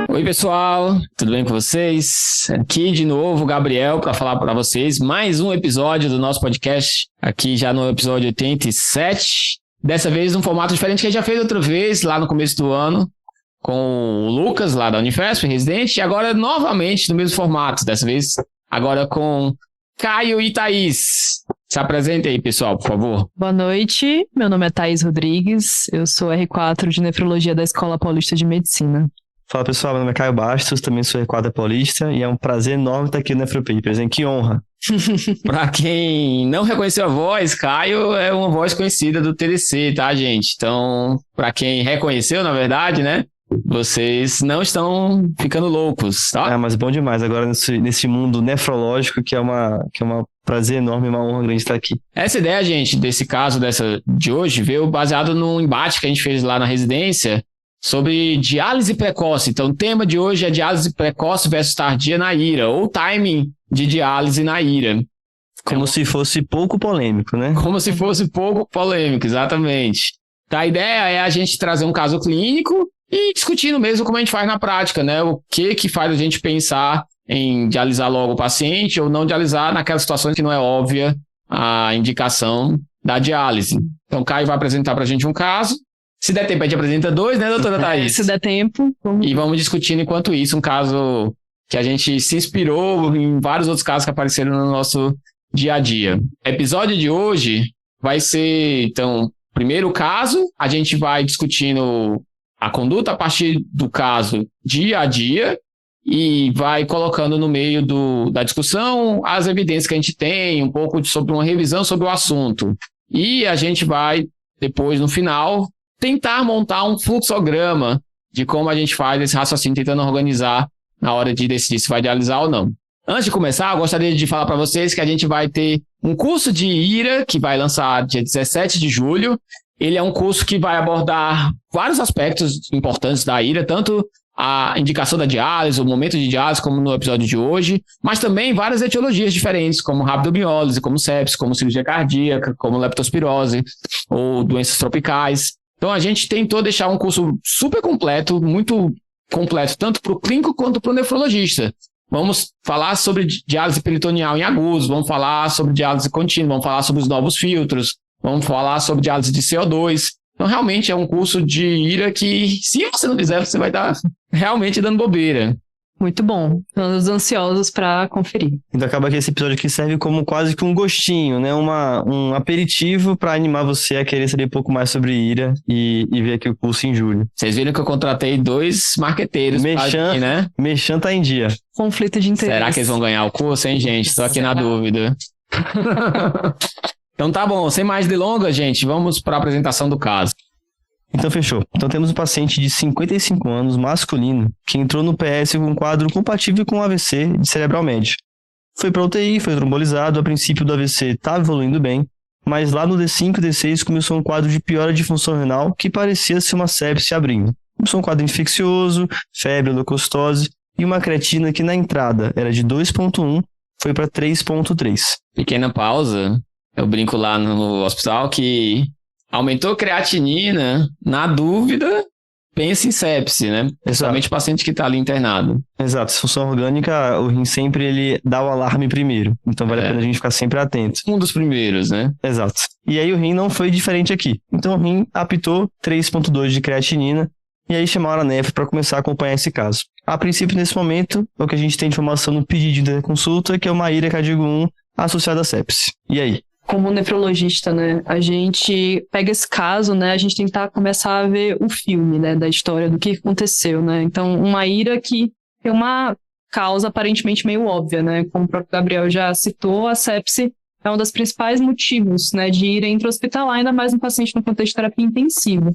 Oi pessoal, tudo bem com vocês? Aqui de novo o Gabriel para falar para vocês mais um episódio do nosso podcast, aqui já no episódio 87, dessa vez um formato diferente que a gente já fez outra vez lá no começo do ano, com o Lucas lá da Unifesp, residente, e agora novamente no mesmo formato, dessa vez agora com Caio e Thaís. Se apresentem aí pessoal, por favor. Boa noite, meu nome é Thaís Rodrigues, eu sou R4 de Nefrologia da Escola Paulista de Medicina. Fala pessoal, meu nome é Caio Bastos, também sou R4 paulista e é um prazer enorme estar aqui no Nefropapers, hein? Que honra! Para quem não reconheceu a voz, Caio é uma voz conhecida do TDC, tá, gente? Então, para quem reconheceu, na verdade, né? Vocês não estão ficando loucos, tá? É, mas bom demais agora nesse mundo nefrológico que é uma prazer enorme e uma honra grande estar aqui. Essa ideia, gente, desse caso de hoje, veio baseado num embate que a gente fez lá na residência sobre diálise precoce. Então, o tema de hoje é diálise precoce versus tardia na IRA, ou timing de diálise na IRA. Como se fosse pouco polêmico, né? Como se fosse pouco polêmico, exatamente. Então, a ideia é a gente trazer um caso clínico e discutindo mesmo como a gente faz na prática, né? O que faz a gente pensar em dialisar logo o paciente ou não dialisar naquelas situações que não é óbvia a indicação da diálise. Então, o Caio vai apresentar para a gente um caso. Se der tempo, a gente apresenta dois, né, doutora Thaís? Se der tempo. E vamos discutindo enquanto isso um caso que a gente se inspirou em vários outros casos que apareceram no nosso dia a dia. O episódio de hoje vai ser, então, primeiro caso, a gente vai discutindo a conduta a partir do caso dia a dia e vai colocando no meio da discussão as evidências que a gente tem, um pouco sobre uma revisão sobre o assunto. E a gente vai, depois, no final, tentar montar um fluxograma de como a gente faz esse raciocínio, tentando organizar na hora de decidir se vai dialisar ou não. Antes de começar, eu gostaria de falar para vocês que a gente vai ter um curso de IRA, que vai lançar dia 17 de julho. Ele é um curso que vai abordar vários aspectos importantes da IRA, tanto a indicação da diálise, o momento de diálise, como no episódio de hoje, mas também várias etiologias diferentes, como rabdomiólise, como sepsis, como cirurgia cardíaca, como leptospirose ou doenças tropicais. Então, a gente tentou deixar um curso super completo, muito completo, tanto para o clínico quanto para o nefrologista. Vamos falar sobre diálise peritoneal em agudos, vamos falar sobre diálise contínua, vamos falar sobre os novos filtros, vamos falar sobre diálise de CO2. Então, realmente é um curso de IRA que, se você não fizer, você vai estar realmente dando bobeira. Muito bom. Estamos ansiosos para conferir. Então acaba que esse episódio aqui serve como quase que um gostinho, né? Um aperitivo para animar você a querer saber um pouco mais sobre IRA e ver aqui o curso em julho. Vocês viram que eu contratei 2 marqueteiros. Mexan, né? Mexan tá em dia. Conflito de interesse. Será que eles vão ganhar o curso, hein, gente? Estou aqui na dúvida. Então tá bom, sem mais delongas, gente, vamos para a apresentação do caso. Então fechou. Então temos um paciente de 55 anos, masculino, que entrou no PS com um quadro compatível com AVC de cerebral médio. Foi para UTI, foi trombolizado, a princípio do AVC estava evoluindo bem, mas lá no D5 e D6 começou um quadro de piora de função renal que parecia ser uma sepse abrindo. Começou um quadro infeccioso, febre, leucocitose e uma creatina que na entrada era de 2,1, foi para 3,3. Pequena pausa, eu brinco lá no hospital que aumentou creatinina, na dúvida, pensa em sepse, né? Principalmente o paciente que está ali internado. Exato, se função orgânica, o rim sempre ele dá o alarme primeiro, então vale a pena a gente ficar sempre atento. Um dos primeiros, né? Exato. E aí o rim não foi diferente aqui. Então o rim apitou 3,2 de creatinina, e aí chamaram a nefro para começar a acompanhar esse caso. A princípio, nesse momento, o que a gente tem de informação no pedido de interconsulta é que é uma IRA cardíaco 1 associada a sepse. E aí? Como nefrologista, né, a gente pega esse caso, né, a gente tentar começar a ver o filme, né, da história, do que aconteceu, né. Então, uma IRA que tem uma causa aparentemente meio óbvia, né, como o próprio Gabriel já citou, a sepse é um dos principais motivos, né, de IRA intra-hospitalar, ainda mais no paciente no contexto de terapia intensiva.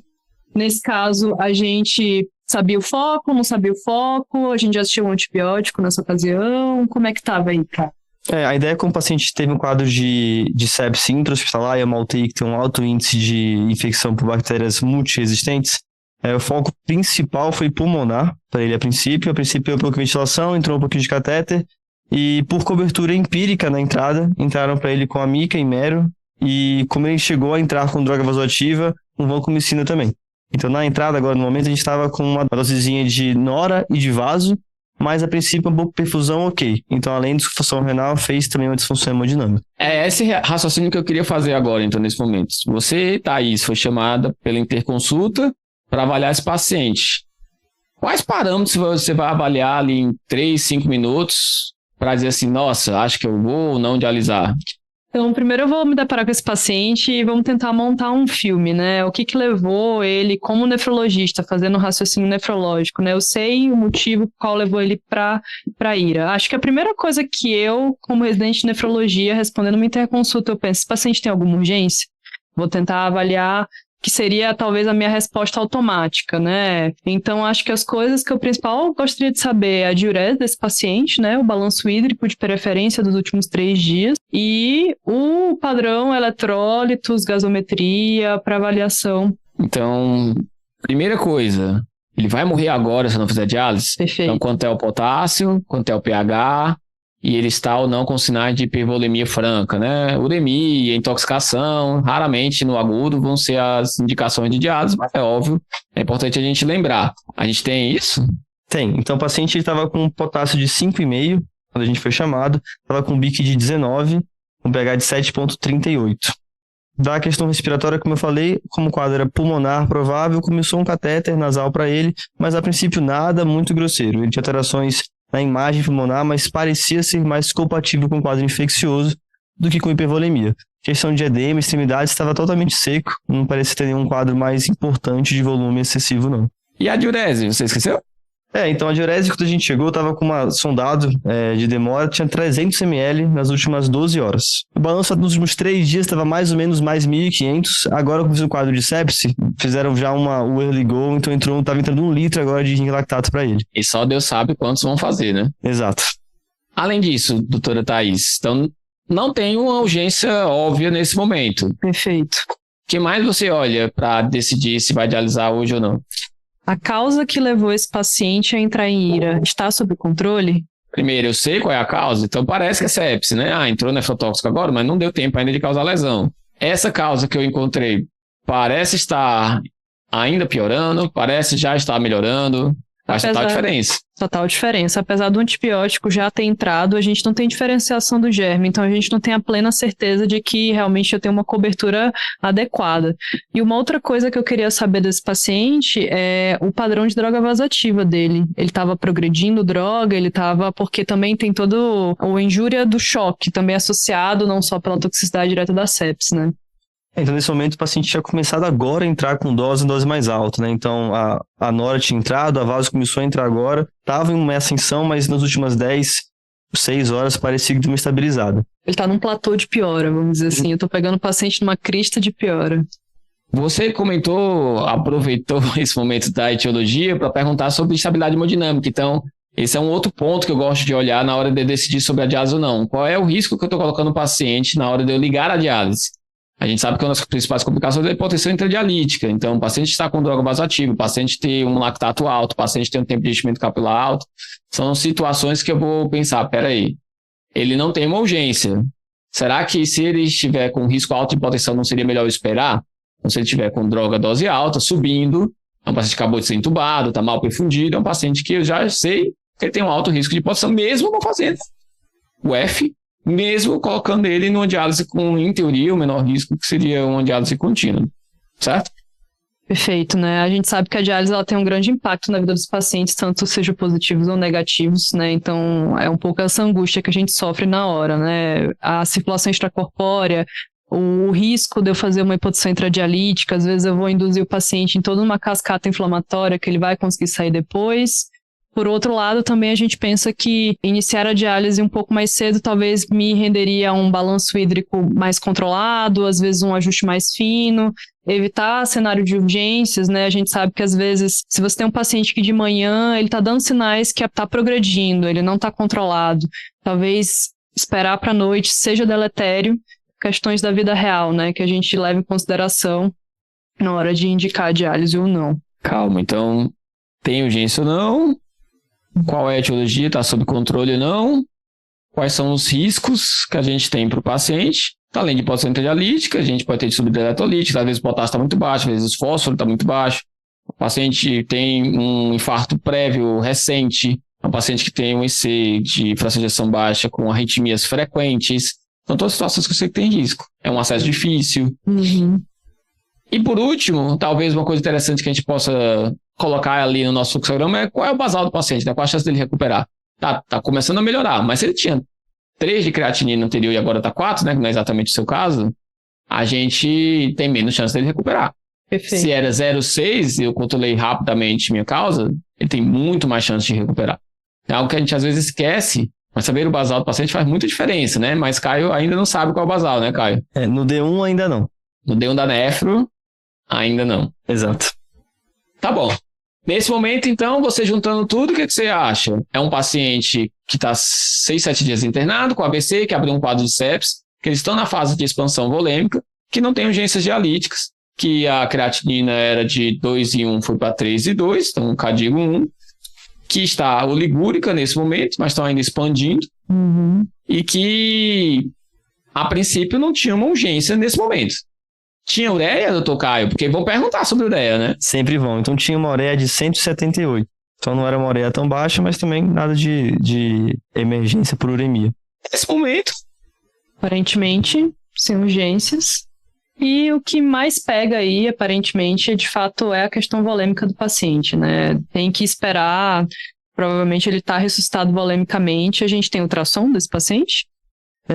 Nesse caso, a gente sabia o foco, não sabia o foco, a gente já assistiu um antibiótico nessa ocasião, como é que estava aí, cara? A ideia é que o paciente teve um quadro de sepse intra-hospitalar, é uma UTI que tem um alto índice de infecção por bactérias multiresistentes. O foco principal foi pulmonar para ele a princípio. A princípio, um pouco de ventilação, entrou um pouquinho de catéter E por cobertura empírica na entrada, entraram para ele com amica e mero, e como ele chegou a entrar com droga vasoativa, um vancomicina também. Então na entrada agora, no momento, a gente estava com uma dosezinha de nora e de vaso, mas a princípio uma boa perfusão ok. Então além de disfunção renal, fez também uma disfunção hemodinâmica. É esse raciocínio que eu queria fazer agora, então, nesse momento. Você, Thaís, foi chamada pela interconsulta para avaliar esse paciente. Quais parâmetros você vai avaliar ali em 3, 5 minutos para dizer assim, nossa, acho que eu vou ou não dialisar? Então, primeiro eu vou me deparar com esse paciente e vamos tentar montar um filme, né? O que levou ele, como nefrologista, fazendo um raciocínio nefrológico, né? Eu sei o motivo qual levou ele para IRA. Acho que a primeira coisa que eu, como residente de nefrologia, respondendo uma interconsulta, eu penso, esse paciente tem alguma urgência? Vou tentar avaliar que seria talvez a minha resposta automática, né? Então, acho que as coisas que eu principal gostaria de saber é a diurese desse paciente, né? O balanço hídrico de preferência dos últimos 3 dias e o padrão eletrólitos, gasometria para avaliação. Então, primeira coisa, ele vai morrer agora se não fizer diálise? Perfeito. Então, quanto é o potássio, quanto é o pH, e ele está ou não com sinais de hipervolemia franca, né? Uremia, intoxicação, raramente no agudo vão ser as indicações de diálise, mas é óbvio, é importante a gente lembrar. A gente tem isso? Tem. Então o paciente estava com um potássio de 5,5, quando a gente foi chamado, estava com um BIC de 19, um pH de 7,38. Da questão respiratória, como eu falei, como o quadro era pulmonar provável, começou um catéter nasal para ele, mas a princípio nada muito grosseiro. Ele tinha alterações na imagem pulmonar, mas parecia ser mais compatível com o quadro infeccioso do que com hipervolemia. Questão de edema, extremidades, estava totalmente seco, não parecia ter nenhum quadro mais importante de volume excessivo, não. E a diurese, você esqueceu? Então a diurese, quando a gente chegou, estava com uma sondado de demora, tinha 300 ml nas últimas 12 horas. O balanço nos últimos 3 dias estava mais ou menos mais 1.500. Agora, com o quadro de sepse, fizeram já o early go, então estava entrando 1 litro agora de zinco lactato para ele. E só Deus sabe quantos vão fazer, né? Exato. Além disso, doutora Thaís, então não tem uma urgência óbvia nesse momento. Perfeito. O que mais você olha para decidir se vai dialisar hoje ou não? A causa que levou esse paciente a entrar em IRA está sob controle? Primeiro, eu sei qual é a causa, então parece que é sepse, né? Entrou nefrotóxico agora, mas não deu tempo ainda de causar lesão. Essa causa que eu encontrei parece estar ainda piorando, parece já estar melhorando. Faz total diferença. Total diferença. Apesar do antibiótico já ter entrado, a gente não tem diferenciação do germe, então a gente não tem a plena certeza de que realmente eu tenho uma cobertura adequada. E uma outra coisa que eu queria saber desse paciente é o padrão de droga vasoativa dele. Ele estava progredindo droga, porque também tem todo a injúria do choque, também associado não só pela toxicidade direta da sepse, né? Então, nesse momento, o paciente tinha começado agora a entrar com dose mais alta, né? Então, a nora tinha entrado, a vaso começou a entrar agora, estava em uma ascensão, mas nas últimas 6 horas parecia que deu uma estabilizada. Ele está num platô de piora, vamos dizer assim. Eu estou pegando o paciente numa crista de piora. Você aproveitou esse momento da etiologia para perguntar sobre estabilidade hemodinâmica. Então, esse é um outro ponto que eu gosto de olhar na hora de decidir sobre a diálise ou não. Qual é o risco que eu estou colocando no paciente na hora de eu ligar a diálise? A gente sabe que uma das principais complicações é a hipotensão intradialítica. Então, o paciente está com droga vasoativa, o paciente tem um lactato alto, o paciente tem um tempo de enchimento capilar alto. São situações que eu vou pensar, peraí, ele não tem uma urgência. Será que se ele estiver com risco alto de hipotensão, não seria melhor eu esperar? Então, se ele estiver com droga dose alta, subindo, é um paciente que acabou de ser entubado, está mal perfundido, é um paciente que eu já sei que ele tem um alto risco de hipotensão, mesmo não fazendo o F, mesmo colocando ele numa diálise com, em teoria, o menor risco, que seria uma diálise contínua, certo? Perfeito, né? A gente sabe que a diálise ela tem um grande impacto na vida dos pacientes, tanto sejam positivos ou negativos, né? Então, é um pouco essa angústia que a gente sofre na hora, né? A circulação extracorpórea, o risco de eu fazer uma hipotensão intradialítica, às vezes eu vou induzir o paciente em toda uma cascata inflamatória que ele vai conseguir sair depois. Por outro lado, também a gente pensa que iniciar a diálise um pouco mais cedo talvez me renderia um balanço hídrico mais controlado, às vezes um ajuste mais fino, evitar cenário de urgências, né? A gente sabe que às vezes, se você tem um paciente que de manhã ele está dando sinais que está progredindo, ele não está controlado, talvez esperar para a noite seja deletério, questões da vida real, né? Que a gente leva em consideração na hora de indicar a diálise ou não. Calma, então, tem urgência ou não? Qual é a etiologia? Está sob controle ou não? quais são os riscos que a gente tem para o paciente. Além de hipótese dialítica, a gente pode ter subida eletrolítica, às vezes o potássio está muito baixo, às vezes o fósforo está muito baixo. O paciente tem um infarto prévio recente, é um paciente que tem um IC de fração de ejeção baixa com arritmias frequentes. São todas situações que você tem risco. É um acesso difícil. Uhum. E por último, talvez uma coisa interessante que a gente possa colocar ali no nosso fluxograma é qual é o basal do paciente, né? Qual a chance dele recuperar. Tá começando a melhorar, mas se ele tinha 3 de creatinina anterior e agora está 4, né? Que não é exatamente o seu caso, a gente tem menos chance dele recuperar. Perfeito. Se era 0,6 e eu controlei rapidamente minha causa, ele tem muito mais chance de recuperar. É algo que a gente às vezes esquece, mas saber o basal do paciente faz muita diferença, né? Mas Caio ainda não sabe qual é o basal, né, Caio? No D1 ainda não. No D1 da nefro, ainda não. Exato. Tá bom. Nesse momento, então, você juntando tudo, o que você acha? É um paciente que está 6, 7 dias internado, com AVC, que abriu um quadro de sepsis, que eles estão na fase de expansão volêmica, que não tem urgências dialíticas, que a creatinina era de 2,1, foi para 3,2, então CADIGO 1, que está oligúrica nesse momento, mas estão ainda expandindo, e que, a princípio, não tinha uma urgência nesse momento. Tinha ureia, doutor Caio? Porque vão perguntar sobre ureia, né? Sempre vão. Então tinha uma ureia de 178. Então não era uma ureia tão baixa, mas também nada de emergência por uremia. Nesse momento. Aparentemente, sem urgências. E o que mais pega aí, aparentemente, de fato, é a questão volêmica do paciente, né? Tem que esperar, provavelmente ele está ressuscitado volemicamente. A gente tem ultrassom desse paciente?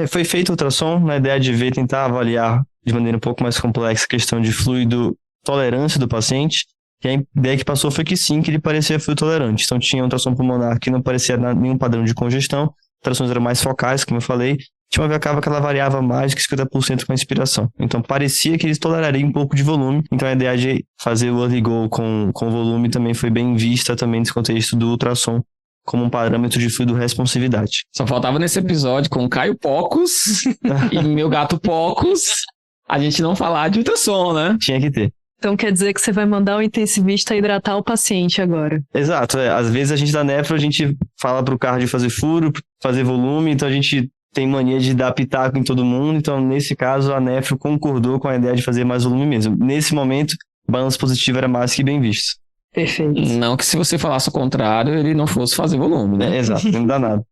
Foi feito ultrassom, na ideia de ver, tentar avaliar de maneira um pouco mais complexa a questão de fluido tolerância do paciente. E a ideia que passou foi que sim, que ele parecia fluido tolerante. Então tinha ultrassom pulmonar que não parecia nenhum padrão de congestão, ultrassons eram mais focais, como eu falei. Tinha uma VK que ela variava mais de 50% com a inspiração. Então parecia que eles tolerariam um pouco de volume. Então a ideia de fazer o early go com volume também foi bem vista também nesse contexto do ultrassom como um parâmetro de fluido responsividade. Só faltava nesse episódio com o Caio Pocos e meu gato Pocos a gente não falar de ultrassom, né? Tinha que ter. Então quer dizer que você vai mandar o intensivista hidratar o paciente agora. Exato. Às vezes a gente da nefro, a gente fala pro cardio fazer furo, fazer volume, então a gente tem mania de dar pitaco em todo mundo, então nesse caso a nefro concordou com a ideia de fazer mais volume mesmo. Nesse momento, o balanço positivo era mais que bem visto. Perfeito. Não que se você falasse o contrário, ele não fosse fazer volume, né? Exato, não dá nada.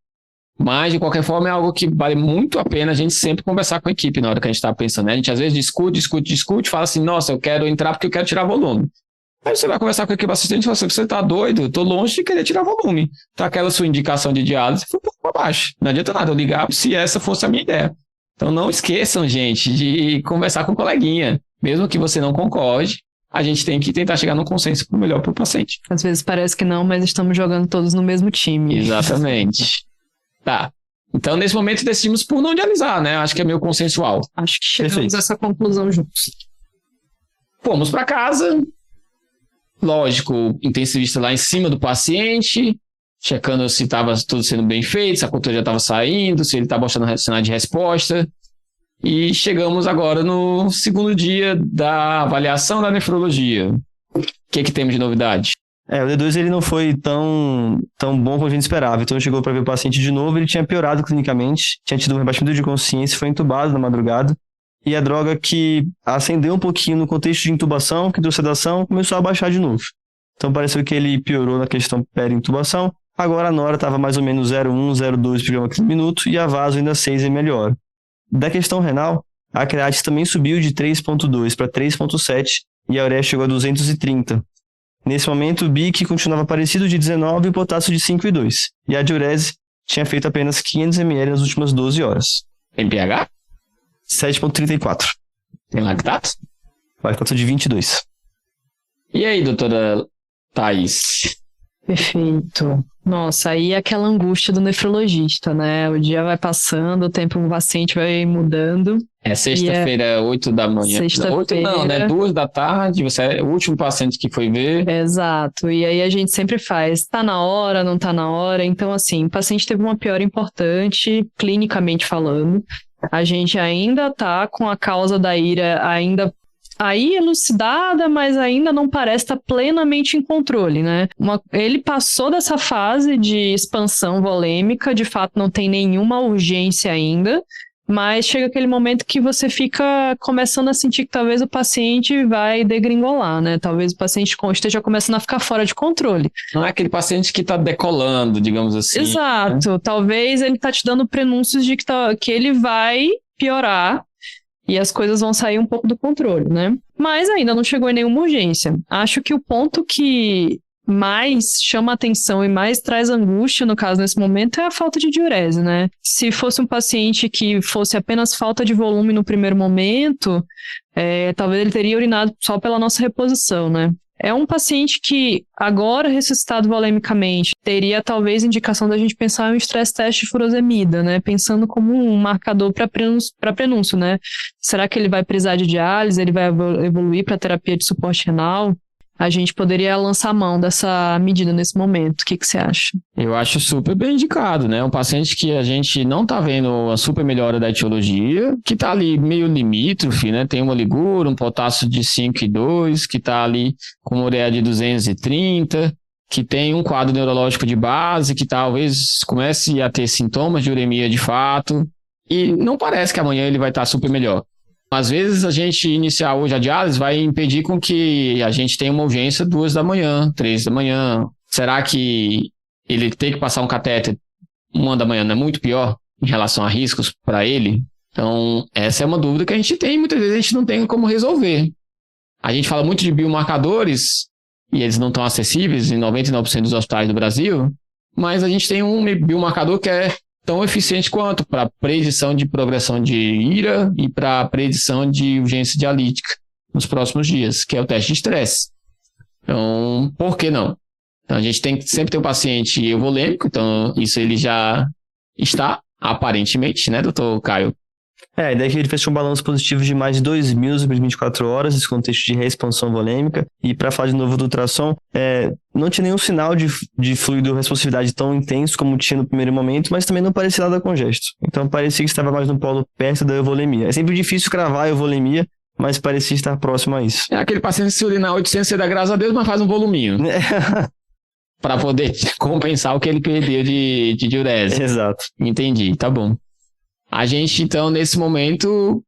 Mas, de qualquer forma, é algo que vale muito a pena a gente sempre conversar com a equipe na hora que a gente está pensando, né? A gente às vezes discute, fala assim, nossa, eu quero entrar porque eu quero tirar volume. Aí você vai conversar com a equipe assistente e fala assim, você tá doido? Eu tô longe de querer tirar volume. Então aquela sua indicação de diálise foi um pouco para baixo. Não adianta nada eu ligar se essa fosse a minha ideia. Então não esqueçam, gente, de conversar com o coleguinha. Mesmo que você não concorde, a gente tem que tentar chegar num consenso pro melhor pro paciente. Às vezes parece que não, mas estamos jogando todos no mesmo time. Exatamente. Tá. Então, nesse momento, decidimos por não dialisar, né? Acho que é meio consensual. Acho que chegamos a essa conclusão juntos. Fomos para casa. Lógico, intensivista lá em cima do paciente, checando se estava tudo sendo bem feito, se a cultura já estava saindo, se ele estava mostrando sinal de resposta. E chegamos agora no segundo dia da avaliação da nefrologia. O que temos de novidade? O D2 ele não foi tão bom como a gente esperava. Então chegou para ver o paciente de novo, ele tinha piorado clinicamente, tinha tido um rebaixamento de consciência, foi entubado na madrugada. E a droga que acendeu um pouquinho no contexto de intubação, que deu sedação, começou a baixar de novo. Então pareceu que ele piorou na questão peri-intubação. Agora a nora estava mais ou menos 0,1, 0,2 mg por minuto e a vaso ainda 6 ml hora. Da questão renal, a creatina também subiu de 3,2 para 3,7 e a ureia chegou a 230. Nesse momento, o BIC continuava parecido de 19 e o potássio de 5,2. E a diurese tinha feito apenas 500 ml nas últimas 12 horas. Tem pH? 7,34. Tem lactato? Lactato de 22. E aí, doutora Thaís? Perfeito. Nossa, aí é aquela angústia do nefrologista, né? O dia vai passando, o tempo do paciente vai mudando. É sexta-feira, 8 da manhã. Sexta-feira. 8 não, né? 2 da tarde, você é o último paciente que foi ver. Exato. E aí a gente sempre faz, tá na hora, não tá na hora. Então, assim, o paciente teve uma piora importante, clinicamente falando. A gente ainda tá com a causa da ira ainda aí elucidada, mas ainda não parece estar plenamente em controle, né? Ele passou dessa fase de expansão volêmica, de fato não tem nenhuma urgência ainda, mas chega aquele momento que você fica começando a sentir que talvez o paciente vai degringolar, né? Talvez o paciente esteja começando a ficar fora de controle. Não é aquele paciente que está decolando, digamos assim. Exato. Né? Talvez ele tá te dando prenúncios de que ele vai piorar e as coisas vão sair um pouco do controle, né? Mas ainda não chegou em nenhuma urgência. Acho que o ponto que mais chama atenção e mais traz angústia, no caso, nesse momento, é a falta de diurese, né? Se fosse um paciente que fosse apenas falta de volume no primeiro momento, talvez ele teria urinado só pela nossa reposição, né? É um paciente que, agora ressuscitado volemicamente, teria talvez indicação da gente pensar em um stress test de furosemida, né? Pensando como um marcador para prenúncio, né? Será que ele vai precisar de diálise? Ele vai evoluir para terapia de suporte renal? A gente poderia lançar mão dessa medida nesse momento. O que você acha? Eu acho super bem indicado, né? Um paciente que a gente não tá vendo a super melhora da etiologia, que tá ali meio limítrofe, né? Tem uma ligura, um potássio de 5,2, que tá ali com uma ureia de 230, que tem um quadro neurológico de base, que talvez comece a ter sintomas de uremia de fato, e não parece que amanhã ele vai estar super melhor. Às vezes a gente iniciar hoje a diálise vai impedir com que a gente tenha uma urgência 2 da manhã, 3 da manhã. Será que ele ter que passar um catéter 1 da manhã não é muito pior em relação a riscos para ele? Então, essa é uma dúvida que a gente tem e muitas vezes a gente não tem como resolver. A gente fala muito de biomarcadores e eles não estão acessíveis em 99% dos hospitais do Brasil, mas a gente tem um biomarcador que é tão eficiente quanto para predição de progressão de IRA e para predição de urgência dialítica nos próximos dias, que é o teste de estresse. Então, por que não? Então, a gente tem que sempre ter um paciente euvolêmico, então isso ele já está, aparentemente, né, doutor Caio? A ideia é que ele fez um balanço positivo de mais de 2.000 sobre 24 horas, nesse contexto de reexpansão volêmica. E para falar de novo do ultrassom, não tinha nenhum sinal de fluido responsividade tão intenso como tinha no primeiro momento, mas também não parecia nada congesto. Então parecia que estava mais no polo perto da euvolemia. É sempre difícil cravar a euvolemia, mas parecia estar próximo a isso. É aquele paciente que se urinar 800, você dá graças a Deus, mas faz um voluminho. Para poder compensar o que ele perdeu de diurese. Exato. Entendi, tá bom. A gente, então, nesse momento,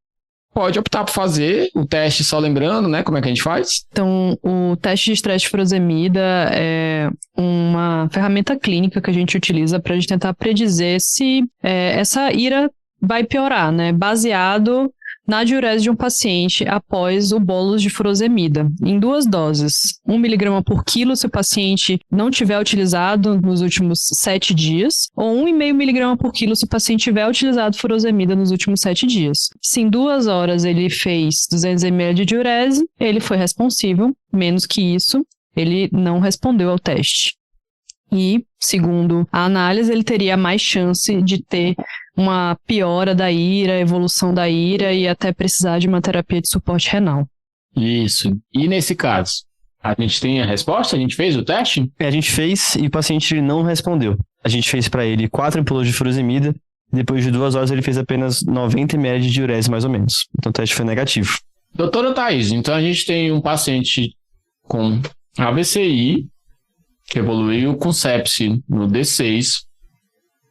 pode optar por fazer o teste, só lembrando, né? Como é que a gente faz? Então, o teste de estresse de furosemida é uma ferramenta clínica que a gente utiliza para a gente tentar predizer se essa IRA vai piorar, né? Baseado na diurese de um paciente após o bolus de furosemida, em 2 doses. 1 mg por quilo se o paciente não tiver utilizado nos últimos 7 dias, ou 1,5 mg por quilo se o paciente tiver utilizado furosemida nos últimos 7 dias. Se em 2 horas ele fez 200 ml de diurese, ele foi responsível, menos que isso, ele não respondeu ao teste. E, segundo a análise, ele teria mais chance de ter uma piora da IRA, evolução da IRA e até precisar de uma terapia de suporte renal. Isso. E nesse caso, a gente tem a resposta? A gente fez o teste? A gente fez e o paciente não respondeu. A gente fez para ele 4 ampolas de furosemida, depois de 2 horas ele fez apenas 90 ml de diurese, mais ou menos. Então o teste foi negativo. Doutora Thaís, então a gente tem um paciente com AVCI, que evoluiu com sepse no D6,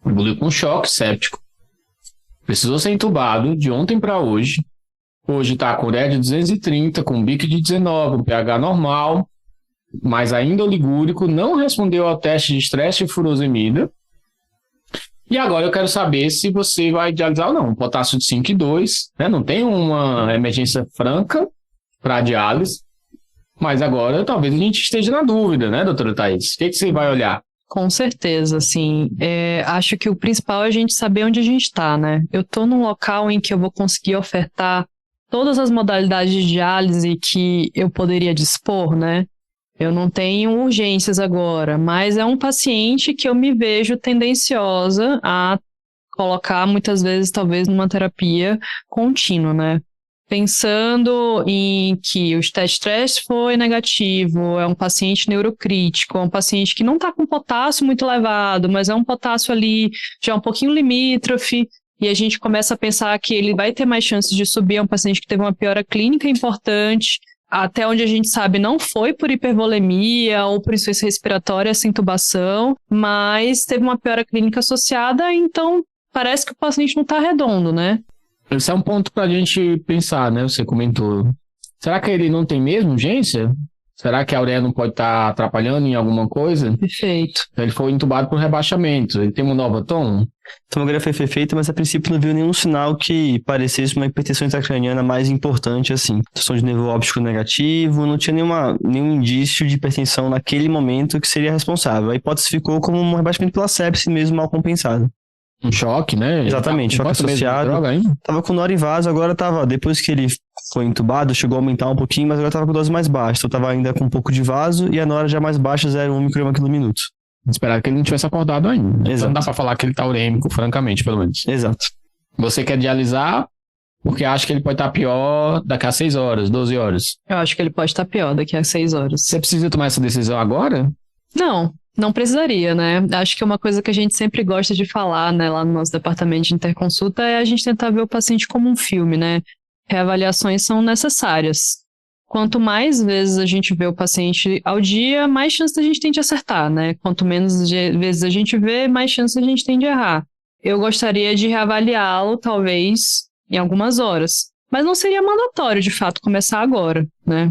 evoluiu com choque séptico, precisou ser entubado de ontem para hoje. Hoje está com ureia de 230, com BIC de 19, um pH normal, mas ainda oligúrico, não respondeu ao teste de estresse e furosemida. E agora eu quero saber se você vai dialisar ou não. Potássio de 5,2, né? Não tem uma emergência franca para diálise, mas agora talvez a gente esteja na dúvida, né, doutora Thaís? O que você vai olhar? Com certeza, assim, acho que o principal é a gente saber onde a gente está, né? Eu estou num local em que eu vou conseguir ofertar todas as modalidades de diálise que eu poderia dispor, né? Eu não tenho urgências agora, mas é um paciente que eu me vejo tendenciosa a colocar muitas vezes, talvez, numa terapia contínua, né? Pensando em que o teste de estresse foi negativo, é um paciente neurocrítico, é um paciente que não está com potássio muito elevado, mas é um potássio ali já um pouquinho limítrofe, e a gente começa a pensar que ele vai ter mais chances de subir, é um paciente que teve uma piora clínica importante, até onde a gente sabe não foi por hipervolemia ou por insuficiência respiratória, essa intubação, mas teve uma piora clínica associada, então parece que o paciente não está redondo, né? Esse é um ponto para a gente pensar, né? Você comentou. Será que ele não tem mesmo urgência? Será que a ureia não pode estar atrapalhando em alguma coisa? Perfeito. Ele foi entubado por rebaixamento. Ele tem um Novaton? A tomografia foi feita, mas a princípio não viu nenhum sinal que parecesse uma hipertensão intracraniana mais importante assim. Tensão de nervo óptico negativo, não tinha nenhum indício de hipertensão naquele momento que seria responsável. A hipótese ficou como um rebaixamento pela sepse mesmo mal compensado. Um choque, né? Exatamente, choque associado. Tava com norivaso, agora depois que ele foi entubado, chegou a aumentar um pouquinho, mas agora tava com dose mais baixa. Então tava ainda com um pouco de vaso e a nora já mais baixa, 0,1 micrograma por minuto. Esperar que ele não tivesse acordado ainda. Exato. Então não dá pra falar que ele tá urêmico, francamente, pelo menos. Exato. Você quer dialisar porque acha que ele pode estar pior daqui a 6 horas, 12 horas. Eu acho que ele pode estar pior daqui a 6 horas. Você precisa tomar essa decisão agora? Não precisaria, né? Acho que uma coisa que a gente sempre gosta de falar, né, lá no nosso departamento de interconsulta é a gente tentar ver o paciente como um filme, né? Reavaliações são necessárias. Quanto mais vezes a gente vê o paciente ao dia, mais chance a gente tem de acertar, né? Quanto menos vezes a gente vê, mais chance a gente tem de errar. Eu gostaria de reavaliá-lo, talvez, em algumas horas. Mas não seria mandatório, de fato, começar agora, né?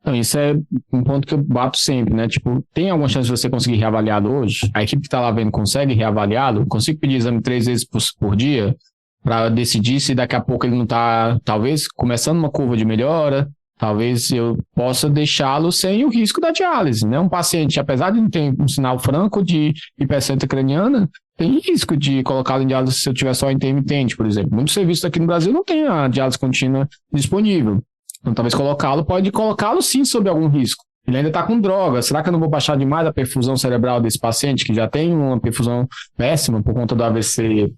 Então, isso é um ponto que eu bato sempre, né? Tipo, tem alguma chance de você conseguir reavaliá-lo hoje? A equipe que tá lá vendo consegue reavaliá-lo? Consigo pedir exame 3 vezes por dia para decidir se daqui a pouco ele não tá, talvez, começando uma curva de melhora? Talvez eu possa deixá-lo sem o risco da diálise, né? Um paciente, apesar de não ter um sinal franco de hipertensão intracraniana, tem risco de colocá-lo em diálise se eu tiver só intermitente, por exemplo. Muitos serviços aqui no Brasil não tem a diálise contínua disponível. Então, talvez pode colocá-lo sim sob algum risco. Ele ainda está com droga. Será que eu não vou baixar demais a perfusão cerebral desse paciente que já tem uma perfusão péssima por conta do AVC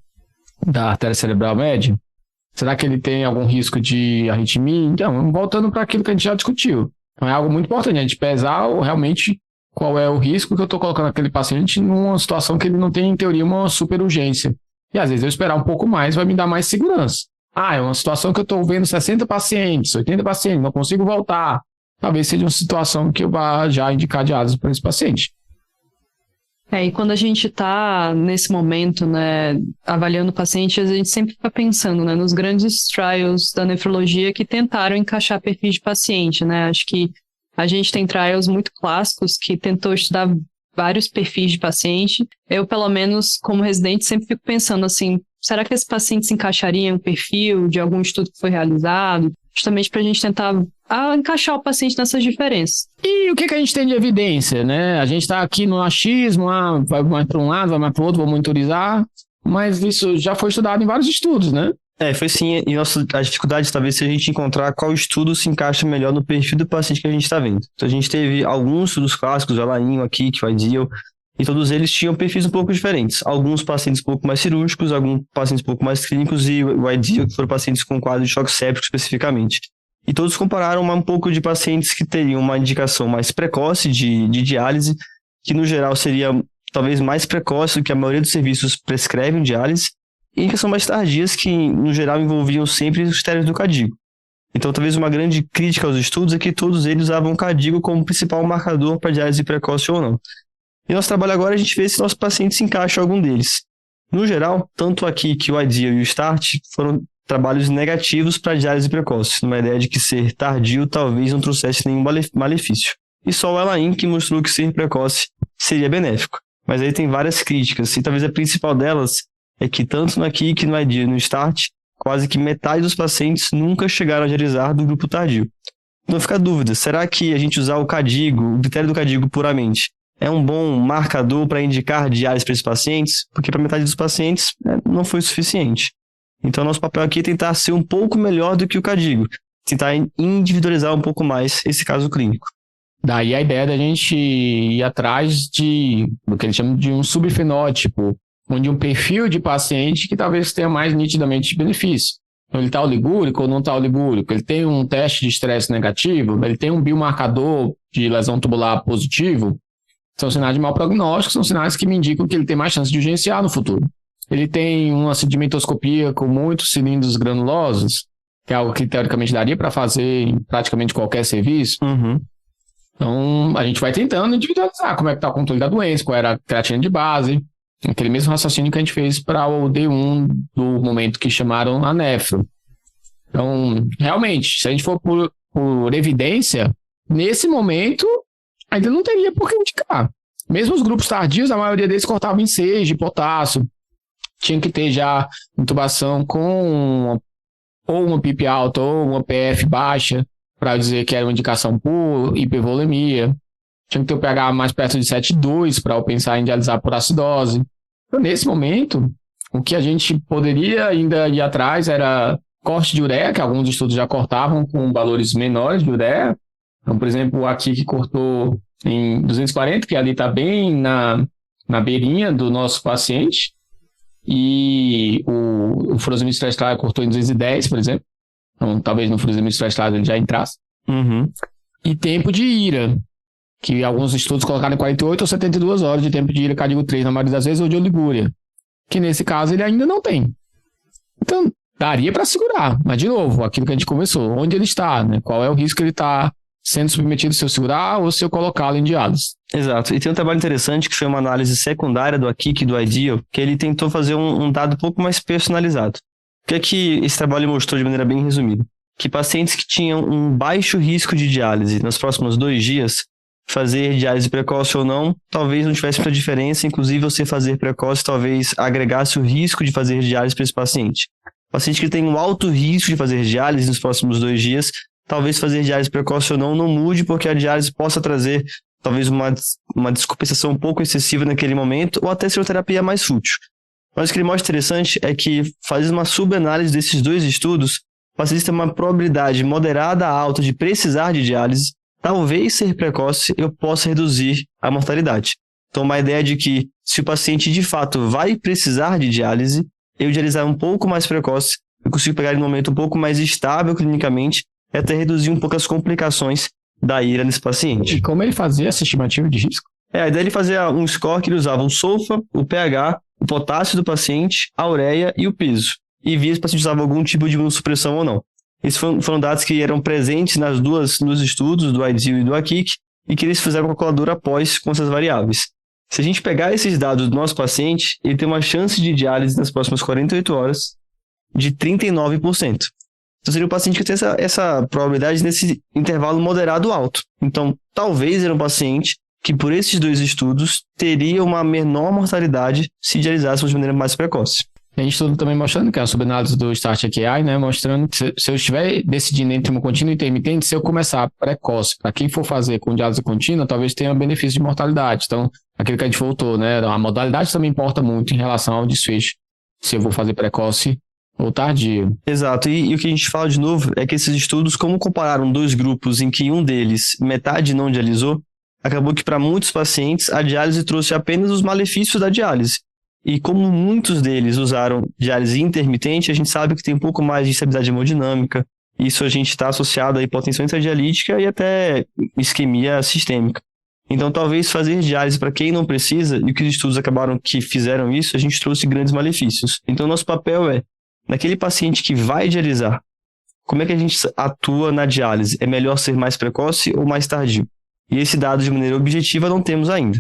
da artéria cerebral média? Será que ele tem algum risco de arritmia? Então, voltando para aquilo que a gente já discutiu. Então, é algo muito importante a gente pesar realmente qual é o risco que eu estou colocando aquele paciente numa situação que ele não tem, em teoria, uma super urgência. E às vezes eu esperar um pouco mais vai me dar mais segurança. É uma situação que eu estou vendo 60 pacientes, 80 pacientes, não consigo voltar. Talvez seja uma situação que eu vá já indicar diálise para esse paciente. E quando a gente está nesse momento, né, avaliando o paciente, a gente sempre fica pensando, né, nos grandes trials da nefrologia que tentaram encaixar perfis de paciente, né? Acho que a gente tem trials muito clássicos que tentou estudar vários perfis de paciente. Eu, pelo menos, como residente, sempre fico pensando assim, será que esse paciente se encaixaria em um perfil de algum estudo que foi realizado? Justamente para a gente tentar encaixar o paciente nessas diferenças. E o que a gente tem de evidência, né? A gente está aqui no achismo, vai mais para um lado, vai mais para o outro, vou monitorizar, mas isso já foi estudado em vários estudos, né? Foi sim, e a dificuldade talvez seja a gente encontrar qual estudo se encaixa melhor no perfil do paciente que a gente está vendo. Então a gente teve alguns estudos clássicos, o Alain, aqui, que faz IEL, e todos eles tinham perfis um pouco diferentes. Alguns pacientes um pouco mais cirúrgicos, alguns pacientes um pouco mais clínicos e o IDEAL, que foram pacientes com quadro de choque séptico especificamente. E todos compararam um pouco de pacientes que teriam uma indicação mais precoce de diálise, que no geral seria talvez mais precoce do que a maioria dos serviços prescrevem diálise, e indicação mais tardias que no geral envolviam sempre os critérios do CADIGO. Então talvez uma grande crítica aos estudos é que todos eles usavam o CADIGO como principal marcador para diálise precoce ou não. E nosso trabalho agora é a gente ver se nossos pacientes se encaixam em algum deles. No geral, tanto aqui que o IDEAL e o START foram trabalhos negativos para diálise precoce, numa ideia de que ser tardio talvez não trouxesse nenhum malefício. E só o Alain que mostrou que ser precoce seria benéfico. Mas aí tem várias críticas, e talvez a principal delas é que tanto aqui que no IDEAL e no START, quase que metade dos pacientes nunca chegaram a dialisar do grupo tardio. Então fica a dúvida, será que a gente usar o CADIGO, o critério do CADIGO puramente, é um bom marcador para indicar diálise para esses pacientes? Porque para metade dos pacientes não foi suficiente. Então, nosso papel aqui é tentar ser um pouco melhor do que o CADIGO, tentar individualizar um pouco mais esse caso clínico. Daí a ideia da gente ir atrás do que eles chamam de um subfenótipo, onde um perfil de paciente que talvez tenha mais nitidamente benefício. Então, ele está oligúrico ou não está oligúrico? Ele tem um teste de estresse negativo? Ele tem um biomarcador de lesão tubular positivo? São sinais de mau prognóstico, são sinais que me indicam que ele tem mais chance de urgenciar no futuro. ele tem uma sedimentoscopia com muitos cilindros granulosos, que é algo que teoricamente daria para fazer em praticamente qualquer serviço. Uhum. Então, a gente vai tentando individualizar como é que está o controle da doença, qual era a creatina de base, aquele mesmo raciocínio que a gente fez para o D1 do momento que chamaram a nefro. Então, realmente, se a gente for por evidência, nesse momento, ainda não teria por que indicar. Mesmo os grupos tardios, a maioria deles cortavam em 6 de potássio. Tinha que ter já intubação com ou uma PIP alta ou uma PF baixa, para dizer que era uma indicação por hipervolemia. Tinha que ter o pH mais perto de 7,2 para eu pensar em dialisar por acidose. Então, nesse momento, o que a gente poderia ainda ir atrás era corte de ureia, que alguns estudos já cortavam com valores menores de ureia. Então, por exemplo, aqui que cortou em 240, que ali está bem na beirinha do nosso paciente, e o furosemide estradiol cortou em 210, por exemplo. Então, talvez no furosemide estradiol ele já entrasse. Uhum. E tempo de ira, que alguns estudos colocaram em 48 ou 72 horas de tempo de ira cardíaco 3, na maioria das vezes, ou de oligúria, que nesse caso ele ainda não tem. Então, daria para segurar, mas de novo, aquilo que a gente começou, onde ele está, né? Qual é o risco que ele está sendo submetido se eu segurar ou se eu colocá-lo em diálise. Exato, e tem um trabalho interessante que foi uma análise secundária do AKIC e do IDEAL, que ele tentou fazer um dado um pouco mais personalizado. O que é que esse trabalho mostrou de maneira bem resumida? Que pacientes que tinham um baixo risco de diálise nos próximos 2 dias, fazer diálise precoce ou não, talvez não tivesse muita diferença, inclusive você fazer precoce talvez agregasse o risco de fazer diálise para esse paciente. Paciente que tem um alto risco de fazer diálise nos próximos 2 dias, talvez fazer diálise precoce ou não mude, porque a diálise possa trazer talvez uma descompensação um pouco excessiva naquele momento, ou até ser uma terapia mais fútil. Mas o que ele mostra interessante é que, fazendo uma subanálise desses 2 estudos, o paciente tem uma probabilidade moderada a alta de precisar de diálise, talvez ser precoce, eu possa reduzir a mortalidade. Então, uma ideia de que, se o paciente de fato vai precisar de diálise, eu dialisar um pouco mais precoce, eu consigo pegar ele num momento um pouco mais estável clinicamente, e até reduzir um pouco as complicações da ira nesse paciente. E como ele fazia essa estimativa de risco? A ideia ele fazia um score que ele usava o SOFA, o pH, o potássio do paciente, a ureia e o peso. E via se o paciente usava algum tipo de imunossupressão ou não. Esses foram dados que eram presentes nos estudos do IDEAL e do AKIC, e que eles fizeram a calculadora após com essas variáveis. Se a gente pegar esses dados do nosso paciente, ele tem uma chance de diálise nas próximas 48 horas de 39%. Então seria o paciente que tem essa probabilidade nesse intervalo moderado alto. Então, talvez era um paciente que, por esses 2 estudos, teria uma menor mortalidade se dializássemos de maneira mais precoce. A gente estudo também mostrando que é a subanálise do START-AKI, né, mostrando que se eu estiver decidindo entre uma contínua e intermitente, se eu começar precoce, para quem for fazer com diálise contínua, talvez tenha um benefício de mortalidade. Então, aquilo que a gente voltou, né, a modalidade também importa muito em relação ao desfecho, se eu vou fazer precoce ou tardio. Exato, e o que a gente fala de novo é que esses estudos, como compararam 2 grupos em que um deles, metade não dialisou, acabou que para muitos pacientes a diálise trouxe apenas os malefícios da diálise. E como muitos deles usaram diálise intermitente, a gente sabe que tem um pouco mais de estabilidade hemodinâmica. Isso a gente está associado à hipotensão intradialítica e até isquemia sistêmica. Então, talvez fazer diálise para quem não precisa, e que os estudos acabaram que fizeram isso, a gente trouxe grandes malefícios. Então, nosso papel é, naquele paciente que vai dialisar, como é que a gente atua na diálise? É melhor ser mais precoce ou mais tardio? E esse dado, de maneira objetiva, não temos ainda.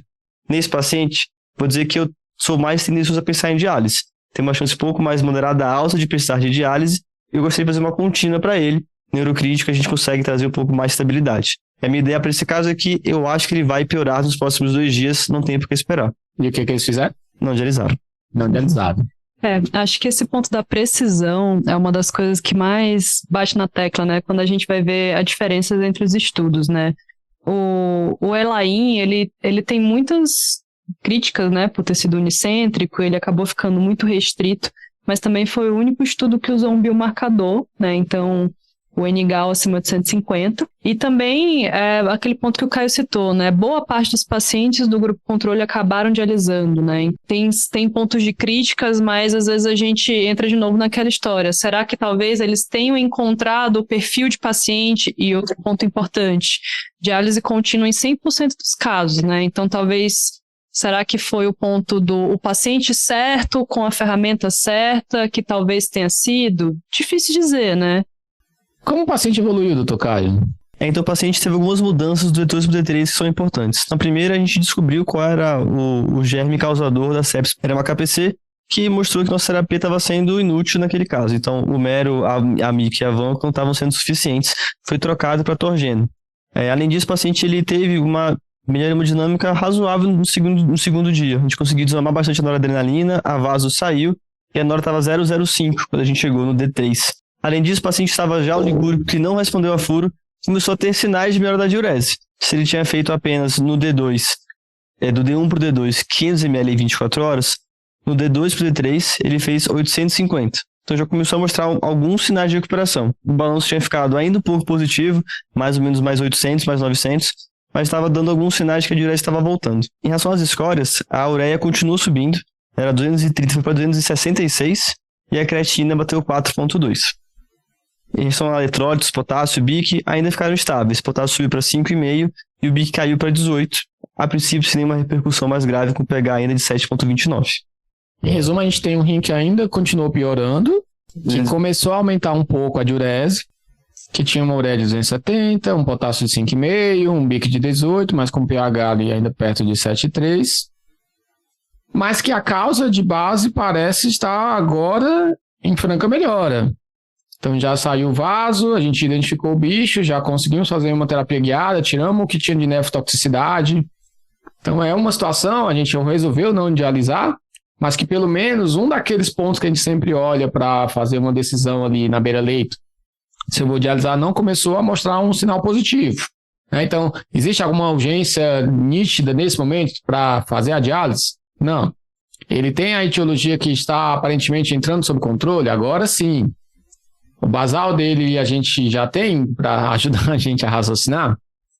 Nesse paciente, vou dizer que eu sou mais tendencioso a pensar em diálise. Tem uma chance um pouco mais moderada alta de precisar de diálise. Eu gostaria de fazer uma contínua para ele. Neurocrítico, a gente consegue trazer um pouco mais de estabilidade. A minha ideia para esse caso é que eu acho que ele vai piorar nos próximos 2 dias, não tem por que esperar. E o que eles fizeram? Não dialisaram. Não dialisaram. Acho que esse ponto da precisão é uma das coisas que mais bate na tecla, né? Quando a gente vai ver a diferença entre os estudos, né? O Elaine, ele tem muitas críticas, né, por ter sido unicêntrico, ele acabou ficando muito restrito, mas também foi o único estudo que usou um biomarcador, né, então o NGAL acima de 150, e também aquele ponto que o Caio citou, né, boa parte dos pacientes do grupo controle acabaram dialisando, né, tem pontos de críticas, mas às vezes a gente entra de novo naquela história, será que talvez eles tenham encontrado o perfil de paciente, e outro ponto importante, diálise contínua em 100% dos casos, né, então talvez Será que foi o ponto do o paciente certo, com a ferramenta certa, que talvez tenha sido? Difícil dizer, né? Como o paciente evoluiu, doutor Caio? Então o paciente teve algumas mudanças do D2 para o D3 que são importantes. Na primeira, a gente descobriu qual era o germe causador da sepsis. Era uma KPC, que mostrou que nossa terapia estava sendo inútil naquele caso. Então, o mero, a MIC e a VANC não estavam sendo suficientes. Foi trocado para Torgeno. Além disso, o paciente ele teve uma melhora hemodinâmica razoável no segundo dia. A gente conseguiu desmamar bastante a noradrenalina, a vaso saiu e a nora estava 0,05 quando a gente chegou no D3. Além disso, o paciente estava já oligúrico, que não respondeu a furo, começou a ter sinais de melhora da diurese. Se ele tinha feito apenas no D2, do D1 para o D2, 500 ml em 24 horas, no D2 para o D3, ele fez 850. Então já começou a mostrar alguns sinais de recuperação. O balanço tinha ficado ainda um pouco positivo, mais ou menos mais 800, mais 900, mas estava dando alguns sinais de que a diurese estava voltando. Em relação às escórias, a ureia continuou subindo, era 230, foi para 266, e a creatina bateu 4,2. Em relação a eletrólitos, potássio e BIC, ainda ficaram estáveis. Potássio subiu para 5,5 e o BIC caiu para 18. A princípio, sem nenhuma repercussão mais grave, com pH ainda de 7,29. Em resumo, a gente tem um rim que ainda continuou piorando, que começou a aumentar um pouco a diurese, que tinha uma ureia de 270, um potássio de 5,5, um BIC de 18, mas com pH ali ainda perto de 7,3. Mas que a causa de base parece estar agora em franca melhora. Então já saiu o vaso, a gente identificou o bicho, já conseguimos fazer uma terapia guiada, tiramos o que tinha de nefrotoxicidade. Então é uma situação, a gente resolveu não dialisar, mas que pelo menos um daqueles pontos que a gente sempre olha para fazer uma decisão ali na beira-leito, se eu vou dialisar, não começou a mostrar um sinal positivo. Então, existe alguma urgência nítida nesse momento para fazer a diálise? Não. Ele tem a etiologia que está aparentemente entrando sob controle? Agora sim. O basal dele a gente já tem para ajudar a gente a raciocinar?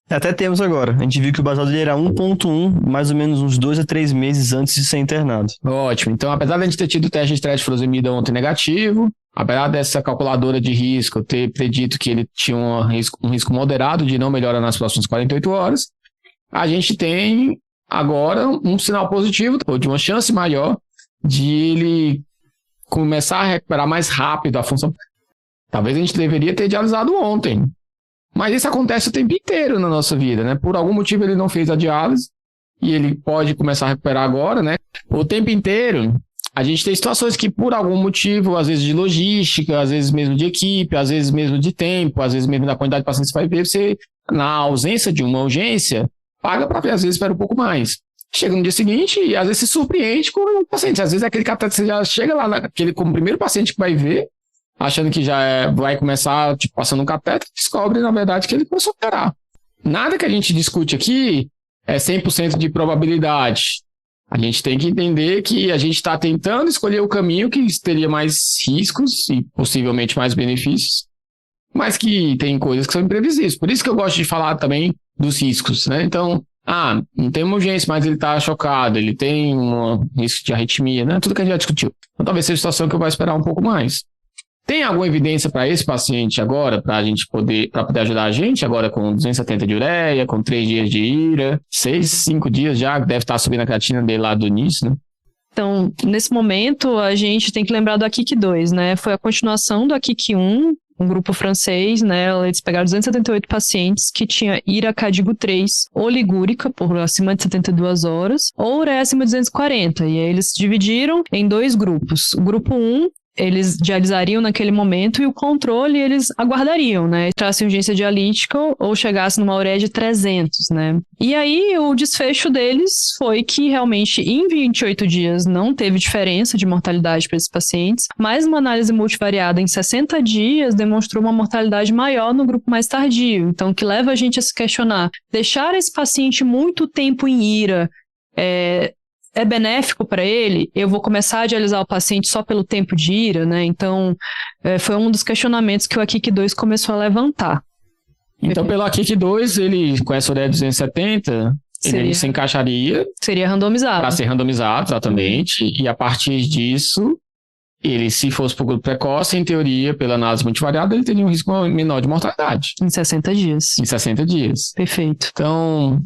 Até temos agora. A gente viu que o basal dele era 1,1, mais ou menos uns 2 a 3 meses antes de ser internado. Ótimo. Então, apesar de a gente ter tido o teste de estresse de furosemida ontem negativo, apesar dessa calculadora de risco ter predito que ele tinha um risco moderado de não melhorar nas próximas 48 horas, a gente tem agora um sinal positivo, ou de uma chance maior de ele começar a recuperar mais rápido a função. Talvez a gente deveria ter dialisado ontem. Mas isso acontece o tempo inteiro na nossa vida, né? Por algum motivo ele não fez a diálise e ele pode começar a recuperar agora, né? O tempo inteiro a gente tem situações que por algum motivo, às vezes de logística, às vezes mesmo de equipe, às vezes mesmo de tempo, às vezes mesmo da quantidade de pacientes que vai ver, você, na ausência de uma urgência, paga para ver, às vezes espera um pouco mais. Chega no dia seguinte e às vezes se surpreende com o paciente. Às vezes aquele cateter, você já chega lá como primeiro paciente que vai ver, achando que já vai começar, passando um cateter, descobre, na verdade, que ele começou a operar. Nada que a gente discute aqui é 100% de probabilidade. A gente tem que entender que a gente está tentando escolher o caminho que teria mais riscos e possivelmente mais benefícios, mas que tem coisas que são imprevisíveis. Por isso que eu gosto de falar também dos riscos, né? Então, não tem uma urgência, mas ele está chocado, ele tem um risco de arritmia, né? Tudo que a gente já discutiu. Então, talvez seja a situação que eu vou esperar um pouco mais. Tem alguma evidência para esse paciente agora, para poder ajudar a gente, agora com 270 de ureia, com 3 dias de IRA, 5 dias já, deve estar subindo a creatina dele lá do início, né? Então, nesse momento, a gente tem que lembrar do AKIC 2, né? Foi a continuação do AKIC 1, um grupo francês, né? Eles pegaram 278 pacientes que tinha IRA Cadigo 3, oligúrica, por acima de 72 horas, ou ureia acima de 240. E aí eles dividiram em 2 grupos. O grupo 1, eles dialisariam naquele momento e o controle eles aguardariam, né? Entrasse em urgência dialítica ou chegasse numa ureia de 300, né? E aí o desfecho deles foi que realmente em 28 dias não teve diferença de mortalidade para esses pacientes, mas uma análise multivariada em 60 dias demonstrou uma mortalidade maior no grupo mais tardio. Então, o que leva a gente a se questionar, deixar esse paciente muito tempo em IRA é benéfico para ele? Eu vou começar a dialisar o paciente só pelo tempo de IRA, né? Então, foi um dos questionamentos que o AKIC 2 começou a levantar. Então, pelo AKIC 2, ele, com essa ureia 270, ele se encaixaria... Seria randomizado. Para ser randomizado, exatamente. E a partir disso, ele, se fosse para o grupo precoce, em teoria, pela análise multivariada, ele teria um risco menor de mortalidade. Em 60 dias. Em 60 dias. Perfeito. Então...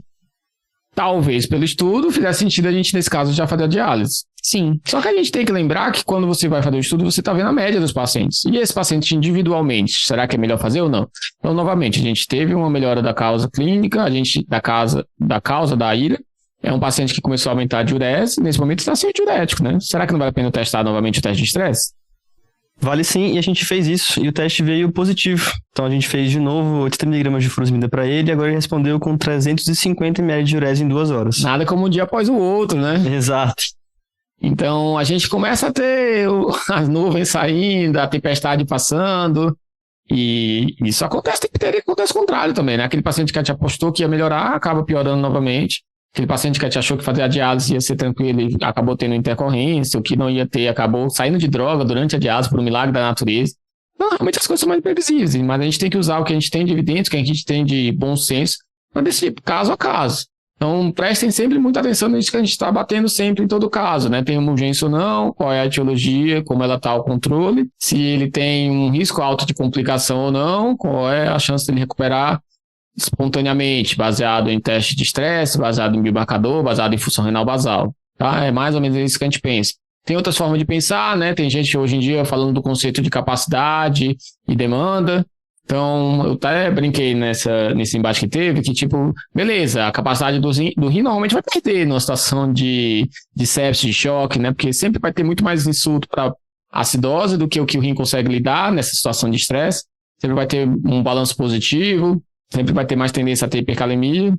talvez pelo estudo, fizesse sentido a gente, nesse caso, já fazer a diálise. Sim. Só que a gente tem que lembrar que quando você vai fazer o estudo, você está vendo a média dos pacientes. E esse paciente individualmente, será que é melhor fazer ou não? Então, novamente, a gente teve uma melhora da causa clínica, da causa da ira. É um paciente que começou a aumentar a diurese, nesse momento está sem diurético, né? Será que não vale a pena testar novamente o teste de estresse? Vale sim, e a gente fez isso, e o teste veio positivo. Então a gente fez de novo 80 mg de furosemida para ele, e agora ele respondeu com 350 ml de diurese em 2 horas. Nada como um dia após o outro, né? Exato. Então a gente começa a ter as nuvens saindo, a tempestade passando, e isso acontece, acontece o contrário também, né? Aquele paciente que a gente apostou que ia melhorar, acaba piorando novamente. Aquele paciente que a gente achou que fazer a diálise ia ser tranquilo e acabou tendo intercorrência, o que não ia ter, acabou saindo de droga durante a diálise por um milagre da natureza. Não, realmente as coisas são mais imprevisíveis, mas a gente tem que usar o que a gente tem de evidência, o que a gente tem de bom senso, para decidir caso a caso. Então, prestem sempre muita atenção nisso que a gente está batendo sempre em todo caso, né? Tem uma urgência ou não, qual é a etiologia, como ela está ao controle, se ele tem um risco alto de complicação ou não, qual é a chance dele recuperar espontaneamente, baseado em teste de estresse, baseado em biomarcador, baseado em função renal basal, tá? É mais ou menos isso que a gente pensa. Tem outras formas de pensar, né? Tem gente hoje em dia falando do conceito de capacidade e demanda. Então, eu até brinquei nesse embate que teve, que tipo, beleza, a capacidade do rim normalmente vai perder numa situação de sepsis, de choque, né? Porque sempre vai ter muito mais insulto para acidose do que o rim consegue lidar nessa situação de estresse. Sempre vai ter um balanço positivo, sempre vai ter mais tendência a ter hipercalemia.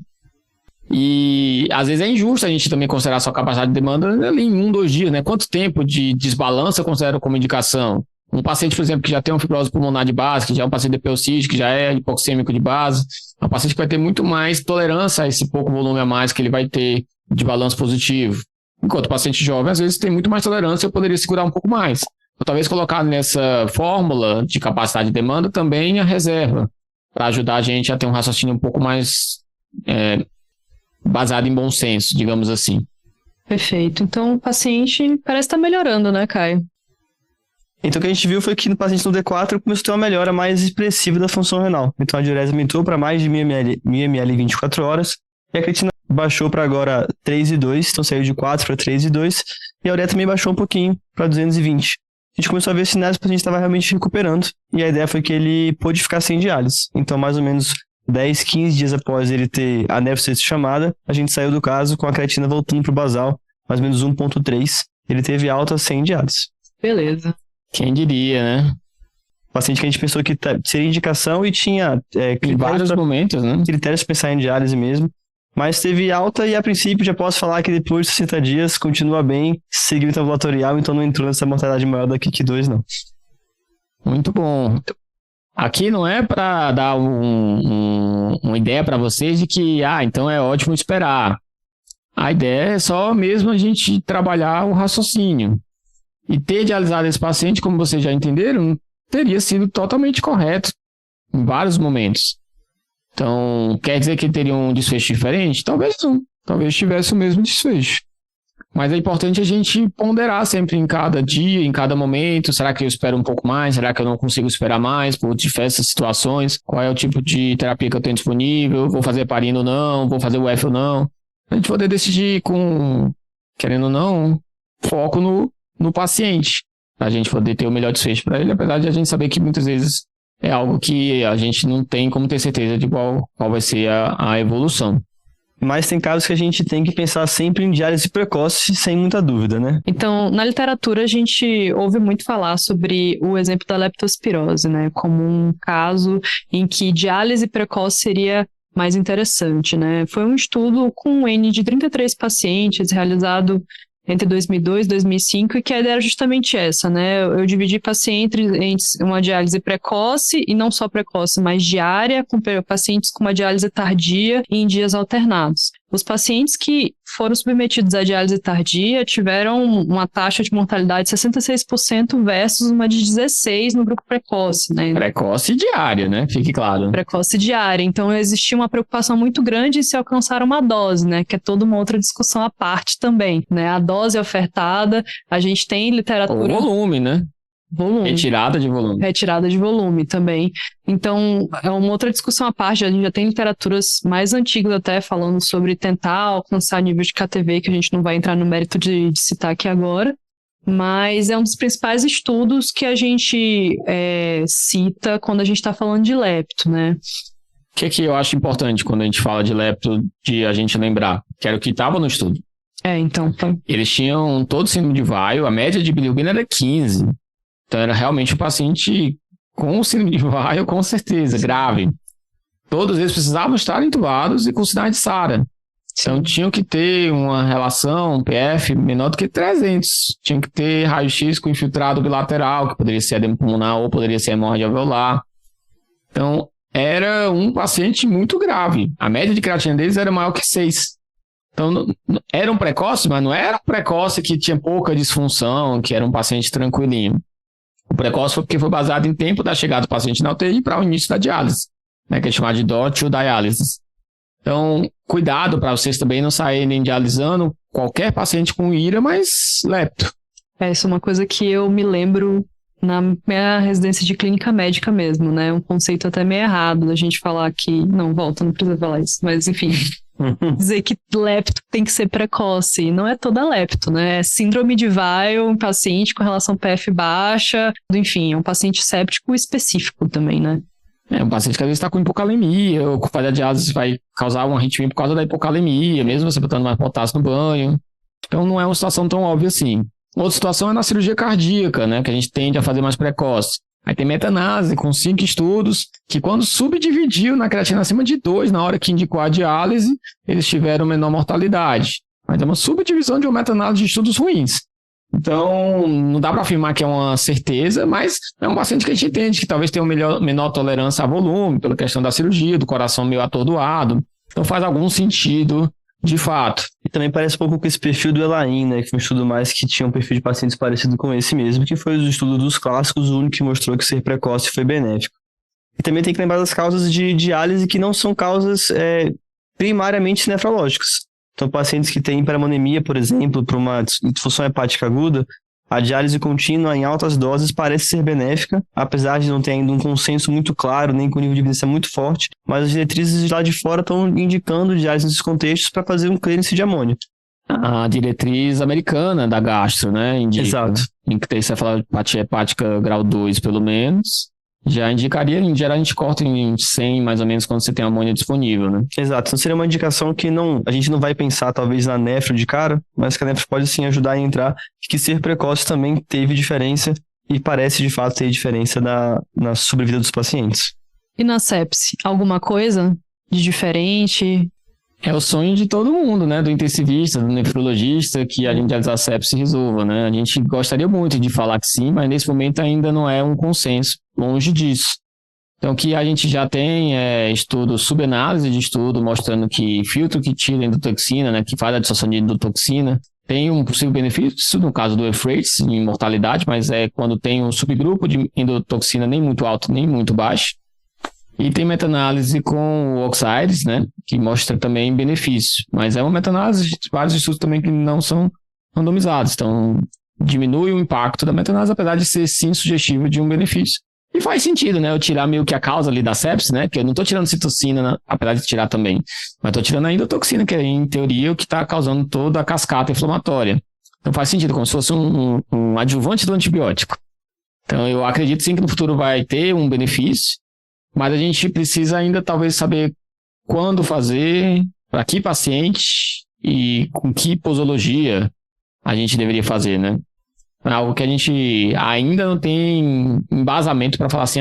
E às vezes é injusto a gente também considerar a sua capacidade de demanda ali em 1, 2 dias, né? Quanto tempo de desbalanço eu considero como indicação? Um paciente, por exemplo, que já tem uma fibrose pulmonar de base, que já é um paciente DPOC, que já é hipoxêmico de base, é um paciente que vai ter muito mais tolerância a esse pouco volume a mais que ele vai ter de balanço positivo. Enquanto o paciente jovem, às vezes, tem muito mais tolerância, eu poderia segurar um pouco mais. Então, talvez colocar nessa fórmula de capacidade de demanda também a reserva, para ajudar a gente a ter um raciocínio um pouco mais baseado em bom senso, digamos assim. Perfeito. Então, o paciente parece estar melhorando, né, Caio? Então, o que a gente viu foi que no paciente no D4 começou a ter uma melhora mais expressiva da função renal. Então, a diurese aumentou para mais de 1.000 ml em 24 horas, e a creatina baixou para agora 3,2, então saiu de 4 para 3,2, e a ureia também baixou um pouquinho para 220. A gente começou a ver sinais que o paciente estava realmente recuperando, e a ideia foi que ele pôde ficar sem diálise. Então, mais ou menos 10, 15 dias após ele ter a nefrocese chamada, a gente saiu do caso com a creatina voltando para o basal, mais ou menos 1,3. Ele teve alta sem diálise. Beleza. Quem diria, né? Paciente que a gente pensou que seria indicação e tinha em vários momentos, né? Critérios para pensar em diálise mesmo. Mas teve alta e, a princípio, já posso falar que depois de 60 dias continua bem, segmento ambulatorial, então não entrou nessa mortalidade maior da KIC 2, não. Muito bom. Aqui não é para dar uma ideia para vocês de que, então é ótimo esperar. A ideia é só mesmo a gente trabalhar o raciocínio. E ter dialisado esse paciente, como vocês já entenderam, teria sido totalmente correto em vários momentos. Então, quer dizer que ele teria um desfecho diferente? Talvez não. Talvez tivesse o mesmo desfecho. Mas é importante a gente ponderar sempre em cada dia, em cada momento. Será que eu espero um pouco mais? Será que eu não consigo esperar mais por diversas situações? Qual é o tipo de terapia que eu tenho disponível? Vou fazer heparina ou não? Vou fazer UF ou não? A gente poder decidir com, querendo ou não, foco no paciente, para a gente poder ter o melhor desfecho para ele, apesar de a gente saber que muitas vezes é algo que a gente não tem como ter certeza de qual vai ser a evolução. Mas tem casos que a gente tem que pensar sempre em diálise precoce, sem muita dúvida, né? Então, na literatura, a gente ouve muito falar sobre o exemplo da leptospirose, né? Como um caso em que diálise precoce seria mais interessante, né? Foi um estudo com um N de 33 pacientes, realizado entre 2002 e 2005, e que a ideia era justamente essa, né? Eu dividi pacientes em uma diálise precoce, e não só precoce, mas diária, com pacientes com uma diálise tardia e em dias alternados. Os pacientes que foram submetidos à diálise tardia tiveram uma taxa de mortalidade de 66% versus uma de 16% no grupo precoce, né? Precoce diária, né? Fique claro. Precoce diária. Então, existia uma preocupação muito grande em se alcançar uma dose, né? Que é toda uma outra discussão à parte também, né? A dose ofertada, a gente tem literatura... O volume, né? volume. Retirada de volume. Retirada de volume também. Então, é uma outra discussão à parte. A gente já tem literaturas mais antigas até falando sobre tentar alcançar nível de KTV, que a gente não vai entrar no mérito de citar aqui agora. Mas é um dos principais estudos que a gente cita quando a gente está falando de lepto, né? O que eu acho importante quando a gente fala de lepto, de a gente lembrar? Que era o que estava no estudo. Então. Eles tinham todo síndrome de Weill, a média de bilirrubina era 15. Então era realmente um paciente com síndrome de Weill, com certeza, grave. Todos eles precisavam estar entubados e com sinais de SARA. Então tinham que ter uma relação PF menor do que 300. Tinham que ter raio-x com infiltrado bilateral, que poderia ser edema pulmonar ou poderia ser hemorragia alveolar. Então era um paciente muito grave. A média de creatina deles era maior que 6. Então era um precoce, mas não era um precoce que tinha pouca disfunção, que era um paciente tranquilinho. O precoce foi porque foi baseado em tempo da chegada do paciente na UTI para o início da diálise, né, que é chamado de DOT to dialysis. Então, cuidado para vocês também não saírem dialisando qualquer paciente com IRA, mas lepto. Isso é uma coisa que eu me lembro na minha residência de clínica médica mesmo, né? Um conceito até meio errado da gente falar que... Não, volta, não precisa falar isso. Mas, enfim, dizer que lepto tem que ser precoce. Não é toda lepto, né? É síndrome de Weill, um paciente com relação PF baixa. Enfim, é um paciente séptico específico também, né? Um paciente que às vezes está com hipocalemia, ou com fazer a diálise vai causar uma arritmia por causa da hipocalemia, mesmo você botando mais potássio no banho. Então não é uma situação tão óbvia assim. Outra situação é na cirurgia cardíaca, né, que a gente tende a fazer mais precoce. Aí tem meta-análise com 5 estudos, que quando subdividiu na creatina acima de 2, na hora que indicou a diálise, eles tiveram menor mortalidade. Mas é uma subdivisão de uma meta-análise de estudos ruins. Então, não dá para afirmar que é uma certeza, mas é um paciente que a gente entende que talvez tenha uma menor tolerância a volume, pela questão da cirurgia, do coração meio atordoado. Então, faz algum sentido, de fato. E também parece um pouco com esse perfil do Elaine, né? Que foi um estudo mais que tinha um perfil de pacientes parecido com esse mesmo, que foi o estudo dos clássicos, o único que mostrou que ser precoce foi benéfico. E também tem que lembrar das causas de diálise que não são causas primariamente nefrológicas. Então, pacientes que têm hiperamonemia, por exemplo, para uma disfunção hepática aguda, a diálise contínua em altas doses parece ser benéfica, apesar de não ter ainda um consenso muito claro, nem com nível de evidência muito forte, mas as diretrizes lá de fora estão indicando diálise nesses contextos para fazer um clearance de amônia. A diretriz americana da gastro, né, indica. Exato. Em que tem cefalopatia hepática grau 2, pelo menos. Já indicaria, em geral, a gente corta em 100, mais ou menos, quando você tem amônia disponível, né? Exato. Então seria uma indicação que a gente não vai pensar, talvez, na nefro de cara, mas que a nefro pode, sim, ajudar a entrar, e que ser precoce também teve diferença, e parece, de fato, ter diferença na sobrevida dos pacientes. E na sepse, alguma coisa de diferente? É o sonho de todo mundo, né? Do intensivista, do nefrologista, que a diálise a sepse resolva, né? A gente gostaria muito de falar que sim, mas nesse momento ainda não é um consenso, longe disso. Então, o que a gente já tem é estudo, subanálise de estudo, mostrando que filtro que tira endotoxina, né? Que faz a dissorção de endotoxina, tem um possível benefício, no caso do Euphrates, em mortalidade, mas é quando tem um subgrupo de endotoxina nem muito alto, nem muito baixo. E tem meta-análise com o Oxides, né, que mostra também benefício. Mas é uma meta-análise de vários estudos também que não são randomizados. Então, diminui o impacto da meta-análise, apesar de ser, sim, sugestivo de um benefício. E faz sentido, né, eu tirar meio que a causa ali da sepse, né, porque eu não estou tirando citocina, apesar de tirar também, mas estou tirando a endotoxina, que é, em teoria, o que está causando toda a cascata inflamatória. Então faz sentido, como se fosse um adjuvante do antibiótico. Então eu acredito, sim, que no futuro vai ter um benefício, mas a gente precisa ainda talvez saber quando fazer, para que paciente e com que posologia a gente deveria fazer, né? Algo que a gente ainda não tem embasamento para falar assim,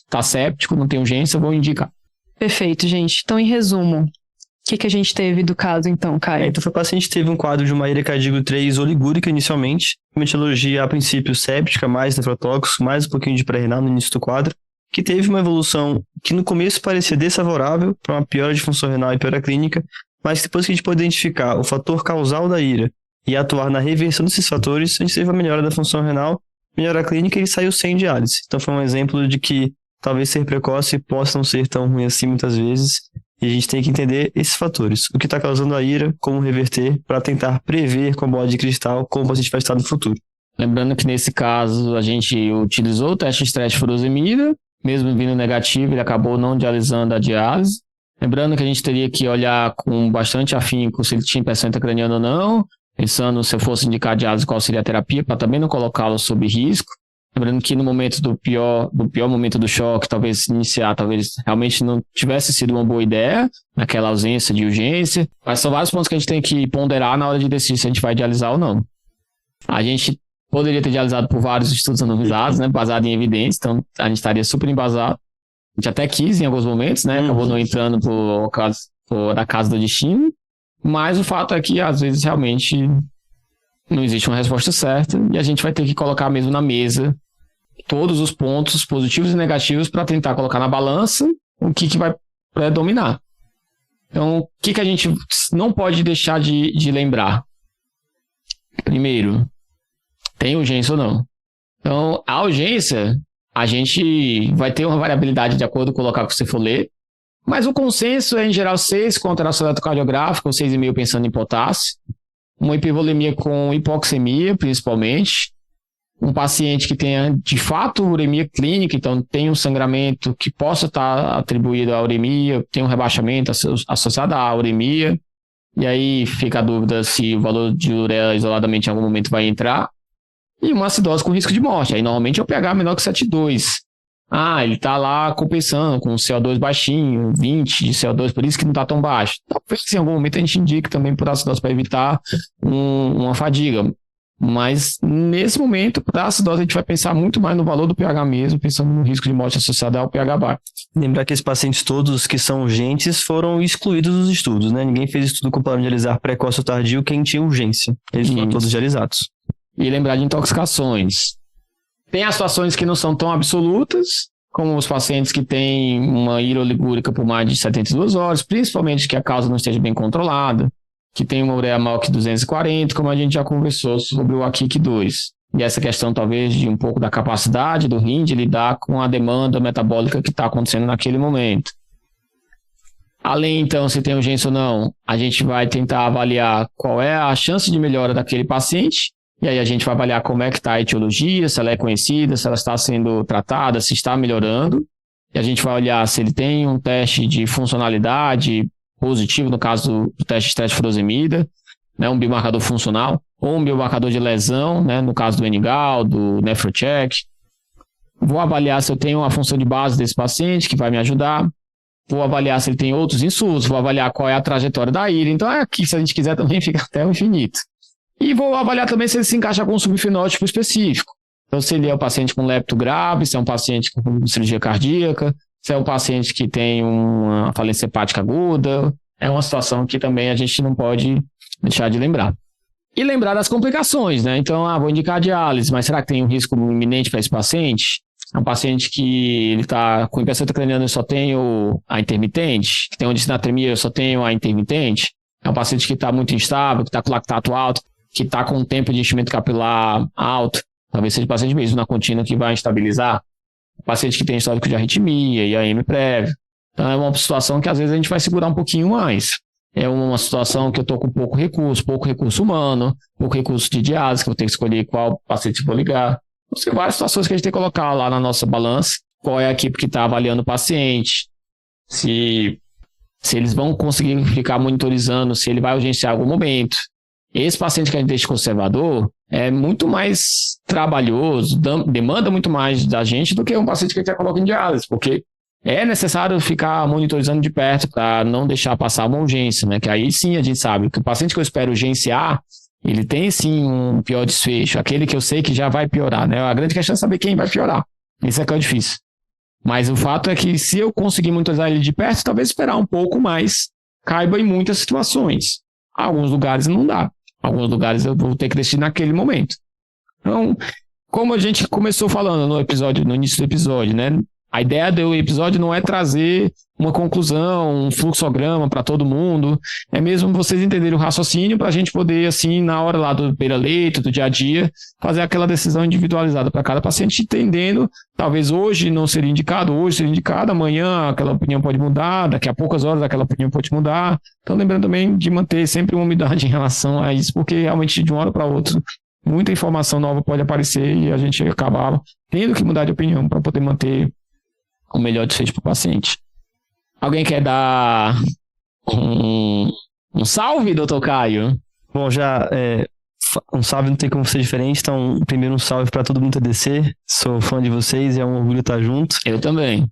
tá séptico, não tem urgência, vou indicar. Perfeito, gente. Então, em resumo, o que a gente teve do caso, então, Caio? Então, o paciente teve um quadro de uma ira cardíaco 3 oligúrica inicialmente, uma etiologia a princípio séptica, mais nefrotóxico, mais um pouquinho de pré-renal no início do quadro, que teve uma evolução que no começo parecia desfavorável para uma piora de função renal e piora clínica, mas depois que a gente pôde identificar o fator causal da ira e atuar na reversão desses fatores, a gente teve uma melhora da função renal, melhora clínica e ele saiu sem diálise. Então foi um exemplo de que talvez ser precoce possa não ser tão ruim assim muitas vezes, e a gente tem que entender esses fatores, o que está causando a ira, como reverter, para tentar prever com a bola de cristal como a gente vai estar no futuro. Lembrando que nesse caso a gente utilizou o teste de estresse de furosemida, mesmo vindo negativo, ele acabou não dialisando a diálise. Lembrando que a gente teria que olhar com bastante afinco se ele tinha impressão intracraniana ou não, pensando se eu fosse indicar diálise qual seria a terapia, para também não colocá-lo sob risco. Lembrando que no momento do pior momento do choque, talvez iniciar, talvez realmente não tivesse sido uma boa ideia, naquela ausência de urgência. Mas são vários pontos que a gente tem que ponderar na hora de decidir se a gente vai dialisar ou não. A gente poderia ter dialisado por vários estudos anonimizados, né, baseado em evidências, então a gente estaria super embasado. A gente até quis em alguns momentos, né, acabou não entrando por da casa do destino, mas o fato é que às vezes realmente não existe uma resposta certa e a gente vai ter que colocar mesmo na mesa todos os pontos positivos e negativos para tentar colocar na balança o que vai predominar. Então, o que a gente não pode deixar de lembrar? Primeiro, tem urgência ou não? Então, a urgência, a gente vai ter uma variabilidade de acordo com o local que você for ler, mas o consenso é, em geral, 6 com alteração eletrocardiográfica, ou 6,5 pensando em potássio, uma hipervolemia com hipoxemia, principalmente, um paciente que tenha, de fato, uremia clínica, então tem um sangramento que possa estar atribuído à uremia, tem um rebaixamento associado à uremia, e aí fica a dúvida se o valor de ureia isoladamente em algum momento vai entrar, e uma acidose com risco de morte. Aí normalmente é o pH menor que 7,2. Ele está lá compensando com CO2 baixinho, 20 de CO2, por isso que não está tão baixo. Talvez em algum momento a gente indique também por acidose para evitar uma fadiga. Mas nesse momento, para acidose, a gente vai pensar muito mais no valor do pH mesmo, pensando no risco de morte associado ao pH baixo. Lembrar que esses pacientes todos que são urgentes foram excluídos dos estudos, né? Ninguém fez estudo comparando dialisar precoce ou tardio quem tinha urgência. Eles foram todos dialisados. E lembrar de intoxicações. Tem as situações que não são tão absolutas, como os pacientes que têm uma ira oligúrica por mais de 72 horas, principalmente que a causa não esteja bem controlada, que tem uma ureia maior que 240, como a gente já conversou sobre o AKIC 2. E essa questão talvez de um pouco da capacidade do rim de lidar com a demanda metabólica que está acontecendo naquele momento. Além, então, se tem urgência ou não, a gente vai tentar avaliar qual é a chance de melhora daquele paciente. E aí a gente vai avaliar como é que está a etiologia, se ela é conhecida, se ela está sendo tratada, se está melhorando. E a gente vai olhar se ele tem um teste de funcionalidade positivo, no caso do teste de estresse de furosemida, né, um biomarcador funcional, ou um biomarcador de lesão, né, no caso do NGAL, do NephroCheck. Vou avaliar se eu tenho uma função de base desse paciente, que vai me ajudar. Vou avaliar se ele tem outros insultos, vou avaliar qual é a trajetória da ira. Então, aqui, se a gente quiser, também fica até o infinito. E vou avaliar também se ele se encaixa com um subfenótipo específico. Então, se ele é um paciente com lepto grave, se é um paciente com cirurgia cardíaca, se é um paciente que tem uma falência hepática aguda. É uma situação que também a gente não pode deixar de lembrar. E lembrar das complicações, né? Então, vou indicar a diálise, mas será que tem um risco iminente para esse paciente? É um paciente que ele está com hipertensão intracraniana, eu só tenho a intermitente, que tem uma disnatremia, eu só tenho a intermitente. É um paciente que está muito instável, que está com lactato alto, que está com um tempo de enchimento capilar alto, talvez seja paciente mesmo na contínua que vai estabilizar, paciente que tem histórico de arritmia e AM prévio. Então é uma situação que às vezes a gente vai segurar um pouquinho mais. É uma situação que eu estou com pouco recurso humano, pouco recurso de diálise, que eu tenho que escolher qual paciente vou ligar. Então, tem várias situações que a gente tem que colocar lá na nossa balança, qual é a equipe que está avaliando o paciente, se eles vão conseguir ficar monitorizando, se ele vai urgenciar em algum momento. Esse paciente que a gente deixa conservador é muito mais trabalhoso, demanda muito mais da gente do que um paciente que a gente já coloca em diálise, porque é necessário ficar monitorizando de perto para não deixar passar uma urgência, né? Que aí sim a gente sabe que o paciente que eu espero urgenciar, ele tem sim um pior desfecho, aquele que eu sei que já vai piorar, né? A grande questão é saber quem vai piorar. Isso é que é difícil. Mas o fato é que se eu conseguir monitorizar ele de perto, talvez esperar um pouco mais caiba em muitas situações. Alguns lugares não dá. Alguns lugares eu vou ter que decidir naquele momento. Então, como a gente começou falando no início do episódio, né? A ideia do episódio não é trazer uma conclusão, um fluxograma para todo mundo. É mesmo vocês entenderem o raciocínio para a gente poder, assim, na hora lá do beira-leito, do dia a dia, fazer aquela decisão individualizada para cada paciente, entendendo, talvez hoje não seria indicado, hoje seria indicado, amanhã aquela opinião pode mudar, daqui a poucas horas aquela opinião pode mudar. Então, lembrando também de manter sempre uma umidade em relação a isso, porque realmente de uma hora para outra muita informação nova pode aparecer e a gente acaba tendo que mudar de opinião para poder manter o melhor desfecho para o paciente. Alguém quer dar um salve, doutor Caio? Bom, um salve não tem como ser diferente, então primeiro um salve para todo mundo TDC, sou fã de vocês e é um orgulho estar junto. Eu também.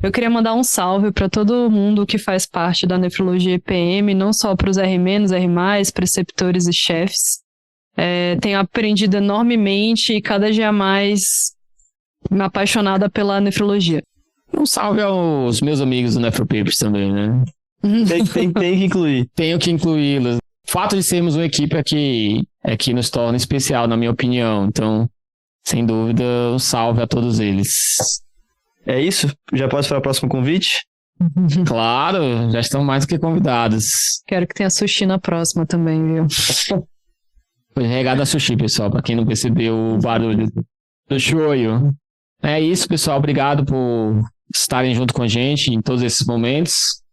Eu queria mandar um salve para todo mundo que faz parte da nefrologia EPM, não só para os R-, R+, preceptores e chefes. Tenho aprendido enormemente e cada dia mais me apaixonada pela nefrologia. Um salve aos meus amigos do Nefropapers também, né? Tem que incluir. Tenho que incluí-los. O fato de sermos uma equipe é que nos torna especial, na minha opinião. Então, sem dúvida, um salve a todos eles. É isso? Já posso para o próximo convite? Claro, já estão mais do que convidados. Quero que tenha sushi na próxima também, viu? Foi regado a sushi, pessoal, para quem não percebeu o barulho do shoyu. É isso, pessoal. Obrigado por estarem junto com a gente em todos esses momentos.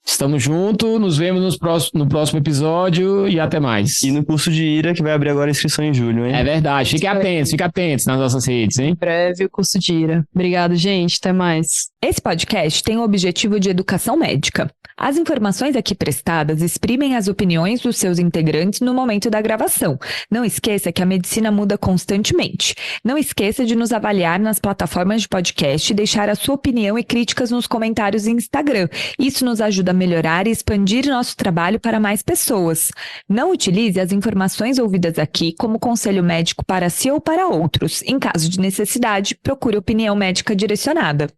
Estamos juntos, nos vemos no próximo episódio e até mais. E no curso de IRA, que vai abrir agora a inscrição em julho, hein? É verdade. Fiquem atentos nas nossas redes, hein? Em breve o curso de IRA. Obrigado, gente. Até mais. Esse podcast tem o objetivo de educação médica. As informações aqui prestadas exprimem as opiniões dos seus integrantes no momento da gravação. Não esqueça que a medicina muda constantemente. Não esqueça de nos avaliar nas plataformas de podcast e deixar a sua opinião e críticas nos comentários em Instagram. Isso nos ajuda a melhorar e expandir nosso trabalho para mais pessoas. Não utilize as informações ouvidas aqui como conselho médico para si ou para outros. Em caso de necessidade, procure opinião médica direcionada.